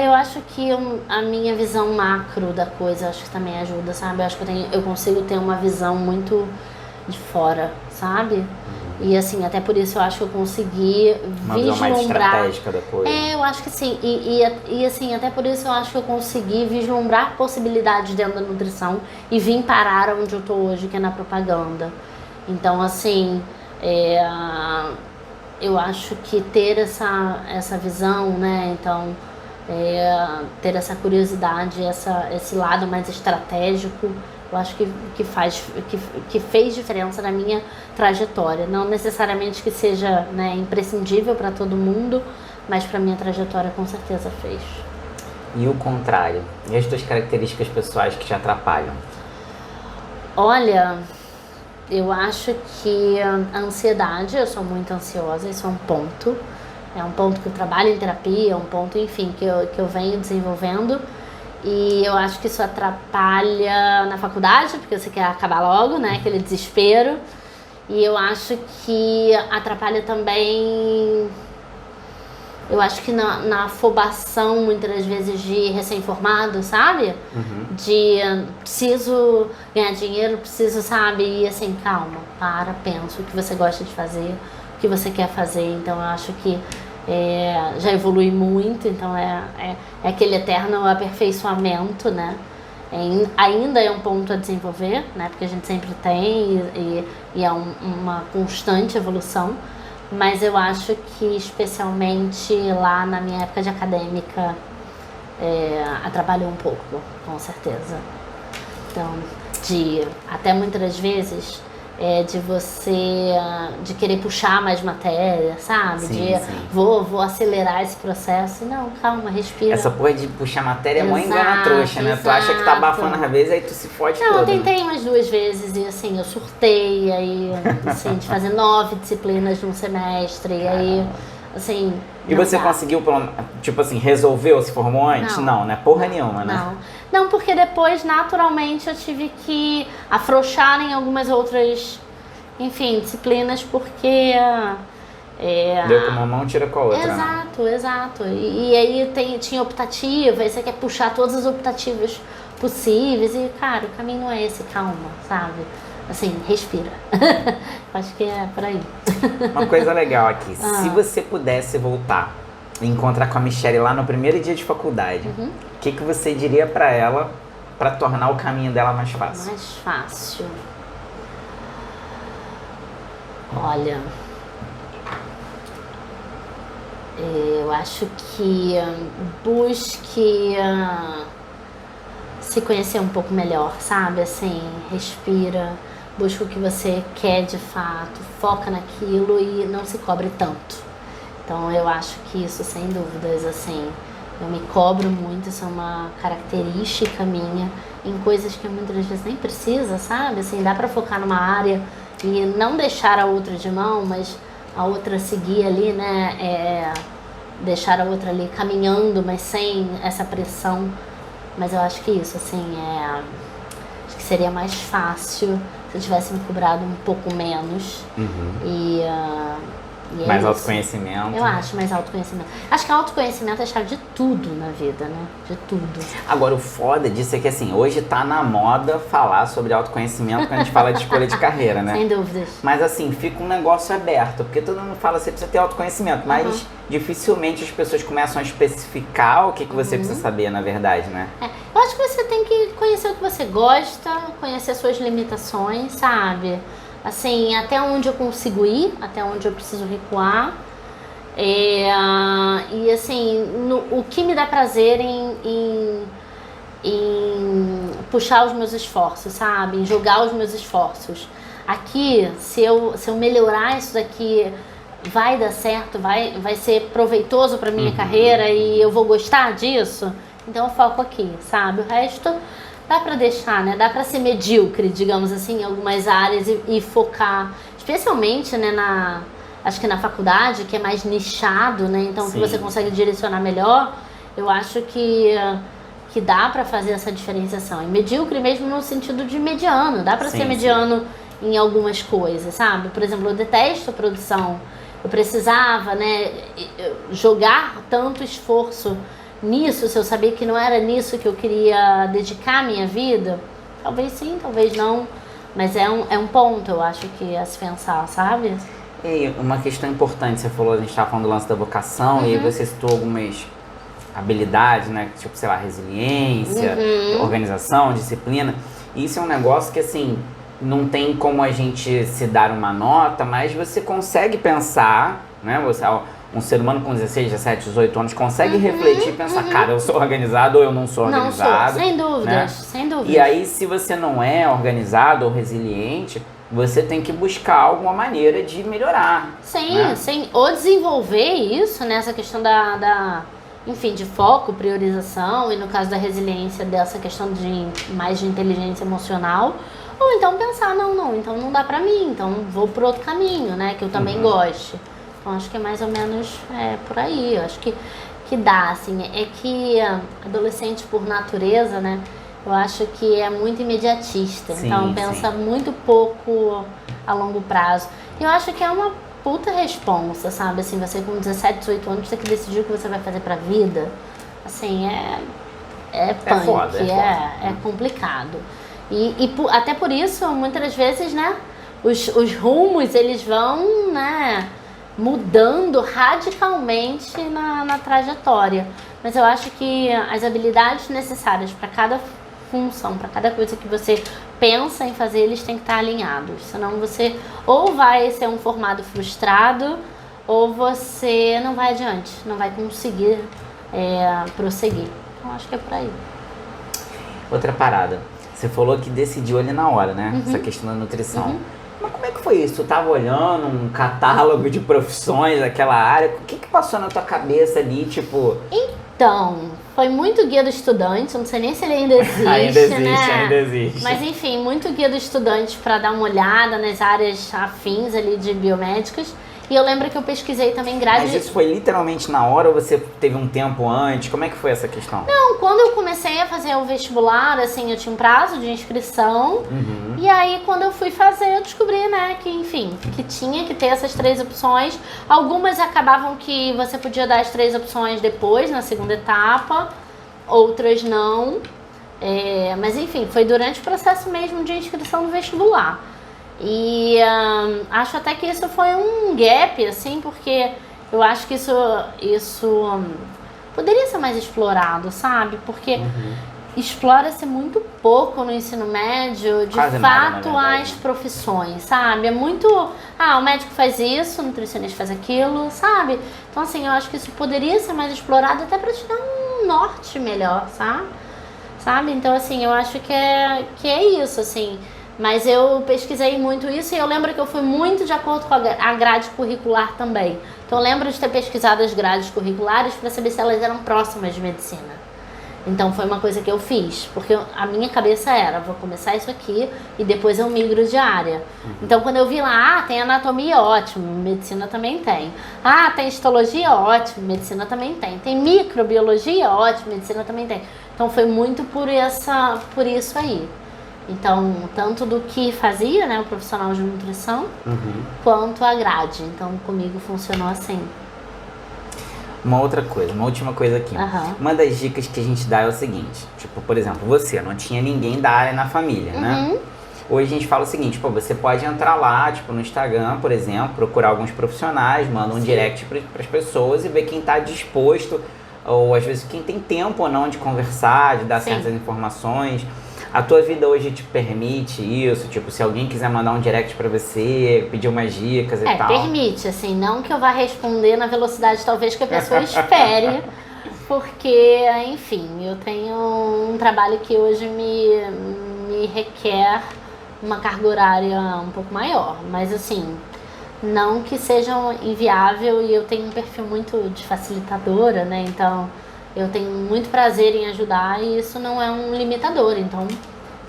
Eu acho que a minha visão macro da coisa, acho que também ajuda, sabe? Eu acho que eu consigo ter uma visão muito de fora, sabe? E assim, até por isso eu acho que eu consegui uma visão mais estratégica da coisa. Eu acho que sim. E assim, até por isso eu acho que eu consegui vislumbrar possibilidades dentro da nutrição e vim parar onde eu tô hoje, que é na propaganda. Então, assim, eu acho que ter essa visão, né? Então, ter essa curiosidade, esse lado mais estratégico, eu acho que fez diferença na minha trajetória. Não necessariamente que seja, né, imprescindível para todo mundo, mas para minha trajetória com certeza fez. E o contrário? E as tuas características pessoais que te atrapalham? Olha, eu acho que a ansiedade, eu sou muito ansiosa, isso é um ponto. É um ponto que eu trabalho em terapia, é um ponto, enfim, que eu venho desenvolvendo. E eu acho que isso atrapalha na faculdade, porque você quer acabar logo, né? Aquele desespero. E eu acho que atrapalha também... Eu acho que na afobação, muitas das vezes, de recém-formado, sabe? De preciso ganhar dinheiro, preciso, sabe? E assim, calma, pensa o que você gosta de fazer, o que você quer fazer. Então, eu acho que já evolui muito, então é aquele eterno aperfeiçoamento, né? Ainda é um ponto a desenvolver, né? Porque a gente sempre tem e é uma constante evolução, mas eu acho que especialmente lá na minha época de acadêmica atrapalhou um pouco, com certeza. Então, até muitas das vezes de você querer puxar mais matéria, sabe? Sim. Vou acelerar esse processo. Não, calma, respira. Essa porra de puxar matéria é mó engana trouxa, né? Tu acha que tá abafando às vezes, aí tu se fode todo. Não, eu tentei umas 2 vezes e assim, eu surtei, aí assim, de fazer 9 disciplinas num semestre, e aí, assim... E você conseguiu, tipo assim, resolveu, se formou antes? Não, né? Porra nenhuma, né? Não, porque depois, naturalmente, eu tive que afrouxar em algumas outras, enfim, disciplinas, porque... Deu com uma mão, tira com a outra. Exato. E aí tinha optativa, aí você quer puxar todas as optativas possíveis, e, cara, o caminho não é esse, calma, sabe? Assim, respira. Acho que é por aí. Uma coisa legal aqui, se você pudesse voltar e encontrar com a Michelle lá no primeiro dia de faculdade, o que você diria pra ela pra tornar o caminho dela mais fácil? Mais fácil. Olha, eu acho que busque se conhecer um pouco melhor, sabe? Assim, respira, busca o que você quer de fato, foca naquilo e não se cobre tanto. Então eu acho que isso, sem dúvidas, assim, eu me cobro muito, isso é uma característica minha, em coisas que muitas vezes nem precisa, sabe? Assim, dá pra focar numa área e não deixar a outra de mão, mas a outra seguir ali, né? Deixar a outra ali caminhando, mas sem essa pressão. Mas eu acho que isso, assim, acho que seria mais fácil se eu tivesse me cobrado um pouco menos. E mais isso. Autoconhecimento. Eu acho mais autoconhecimento. Acho que autoconhecimento é a chave de tudo na vida, né? De tudo. Agora, o foda disso é que, assim, hoje tá na moda falar sobre autoconhecimento quando a gente fala de escolha de carreira, né? Sem dúvidas. Mas, assim, fica um negócio aberto, porque todo mundo fala que você precisa ter autoconhecimento, mas dificilmente as pessoas começam a especificar o que você precisa saber, na verdade, né? Eu acho que você tem que conhecer o que você gosta, conhecer suas limitações, sabe? Assim, até onde eu consigo ir, até onde eu preciso recuar. E assim, o que me dá prazer em puxar os meus esforços, sabe? Em jogar os meus esforços. Aqui, se eu melhorar isso daqui, vai dar certo, vai ser proveitoso para minha carreira e eu vou gostar disso. Então eu foco aqui, sabe? O resto dá pra deixar, né? Dá pra ser medíocre, digamos assim, em algumas áreas e focar, especialmente, né, acho que na faculdade, que é mais nichado, né? Então, que você consegue direcionar melhor, eu acho que dá pra fazer essa diferenciação. E medíocre mesmo no sentido de mediano, dá pra ser mediano em algumas coisas, sabe? Por exemplo, eu detesto produção. Eu precisava, né, jogar tanto esforço nisso, se eu sabia que não era nisso que eu queria dedicar a minha vida, talvez sim, talvez não, mas é um ponto, eu acho que a se pensar, sabe? E uma questão importante, você falou, a gente estava falando do lance da vocação, e aí você citou algumas habilidades, né, tipo, sei lá, resiliência, organização, disciplina, e isso é um negócio que, assim, não tem como a gente se dar uma nota, mas você consegue pensar, né, um ser humano com 16, 17, 18 anos consegue refletir e pensar, cara, eu sou organizado ou eu não sou organizado. Não sou, sem dúvidas, né? sem dúvidas. E aí, se você não é organizado ou resiliente, você tem que buscar alguma maneira de melhorar. Sim, né? sim. Ou desenvolver isso, né? Essa questão enfim, de foco, priorização, e no caso da resiliência, dessa questão mais de inteligência emocional. Ou então pensar, então não dá pra mim, então vou por outro caminho, né? Que eu também goste. Então, acho que é mais ou menos por aí. Eu acho que dá, assim. É que adolescente, por natureza, né? Eu acho que é muito imediatista. Então, pensa muito pouco a longo prazo. E eu acho que é uma puta responsa, sabe? Assim, você com 17, 18 anos tem que decidir o que você vai fazer pra vida. Assim, é punk, foda. É complicado. Até por isso, muitas vezes, né? Os rumos, eles vão, né? Mudando radicalmente na trajetória. Mas eu acho que as habilidades necessárias para cada função, para cada coisa que você pensa em fazer, eles têm que estar alinhados. Senão você ou vai ser um formado frustrado, ou você não vai adiante, não vai conseguir prosseguir. Então acho que é por aí. Outra parada. Você falou que decidiu ali na hora, né? Essa questão da nutrição. Mas como é que foi isso? Tu tava olhando um catálogo de profissões daquela área? O que passou na tua cabeça ali, tipo... Então, foi muito guia do estudante, não sei nem se ele ainda existe, Ainda existe. Mas enfim, muito guia do estudante para dar uma olhada nas áreas afins ali de biomédicas. E eu lembro que eu pesquisei também grade... Mas isso foi literalmente na hora ou você teve um tempo antes? Como é que foi essa questão? Não, quando eu comecei a fazer o vestibular, assim, eu tinha um prazo de inscrição. E aí, quando eu fui fazer, eu descobri, né, que, enfim, que tinha que ter essas 3 opções. Algumas acabavam que você podia dar as 3 opções depois, na segunda etapa. Outras não. Mas, enfim, foi durante o processo mesmo de inscrição do vestibular. E acho até que isso foi um gap, assim, porque eu acho que isso poderia ser mais explorado, sabe? Porque explora-se muito pouco no ensino médio, de Quase fato, nada, as profissões, sabe? É muito, o médico faz isso, o nutricionista faz aquilo, sabe? Então, assim, eu acho que isso poderia ser mais explorado até para te dar um norte melhor, sabe? Então, assim, eu acho que é isso, assim. Mas eu pesquisei muito isso e eu lembro que eu fui muito de acordo com a grade curricular também. Então eu lembro de ter pesquisado as grades curriculares para saber se elas eram próximas de medicina. Então foi uma coisa que eu fiz, porque a minha cabeça era, vou começar isso aqui e depois eu migro de área. Então quando eu vi lá, tem anatomia, ótimo, medicina também tem. Tem histologia, ótimo, medicina também tem. Tem microbiologia, ótimo, medicina também tem. Então foi muito por isso aí. Então, tanto do que fazia, né, o profissional de nutrição, quanto a grade. Então, comigo funcionou assim. Uma outra coisa, uma última coisa aqui. Uma das dicas que a gente dá é o seguinte, tipo, por exemplo, você não tinha ninguém da área na família, né? Hoje a gente fala o seguinte, pô, você pode entrar lá, tipo, no Instagram, por exemplo, procurar alguns profissionais, manda um direct para as pessoas e ver quem está disposto, ou às vezes quem tem tempo ou não de conversar, de dar certas informações. A tua vida hoje te permite isso? Tipo, se alguém quiser mandar um direct pra você, pedir umas dicas e tal? Permite, assim, não que eu vá responder na velocidade talvez que a pessoa espere, porque, enfim, eu tenho um trabalho que hoje me requer uma carga horária um pouco maior, mas assim, não que seja inviável, e eu tenho um perfil muito de facilitadora, né, então eu tenho muito prazer em ajudar e isso não é um limitador, então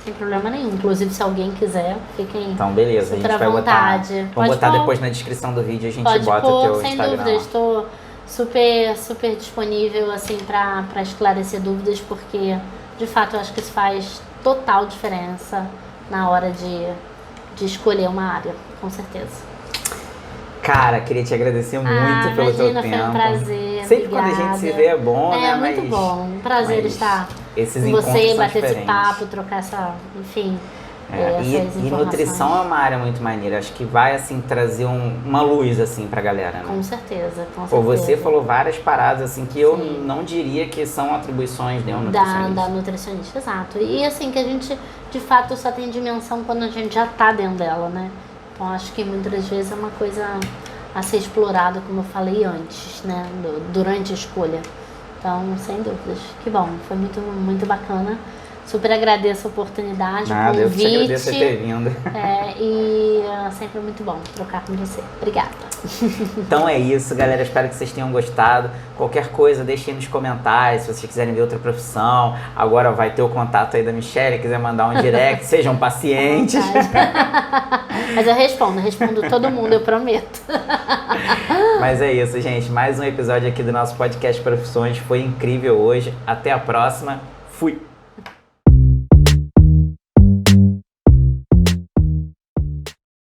sem problema nenhum. Inclusive, se alguém quiser, fiquem então, beleza, super a gente à vontade. Vamos botar depois na descrição do vídeo, a gente bota o teu sem Instagram. Sem dúvida, estou super disponível assim, para esclarecer dúvidas, porque de fato eu acho que isso faz total diferença na hora de escolher uma área, com certeza. Cara, queria te agradecer muito pelo teu tempo. Foi um prazer. Sempre obrigada. quando a gente se vê é bom, né? É muito bom. Um prazer estar com você, bater esse papo, trocar essa, enfim, e nutrição é uma área muito maneira. Acho que vai, assim, trazer uma luz, assim, pra galera, né? Com certeza, com certeza. Pô, você falou várias paradas, assim, que eu não diria que são atribuições de um nutricionista. Da nutricionista, exato. E, assim, que a gente, de fato, só tem dimensão quando a gente já tá dentro dela, né? Então, acho que muitas vezes é uma coisa a ser explorada, como eu falei antes, né? Durante a escolha. Então, sem dúvidas. Que bom, foi muito bacana. Super agradeço a oportunidade, o convite. Eu que te agradeço por ter vindo. E sempre muito bom trocar com você. Obrigada. Então é isso, galera. Espero que vocês tenham gostado. Qualquer coisa, deixem nos comentários. Se vocês quiserem ver outra profissão, agora vai ter o contato aí da Michelle. Quiser mandar um direct, sejam pacientes. Mas eu respondo todo mundo, eu prometo. Mas é isso, gente. Mais um episódio aqui do nosso podcast Profissões. Foi incrível hoje. Até a próxima. Fui!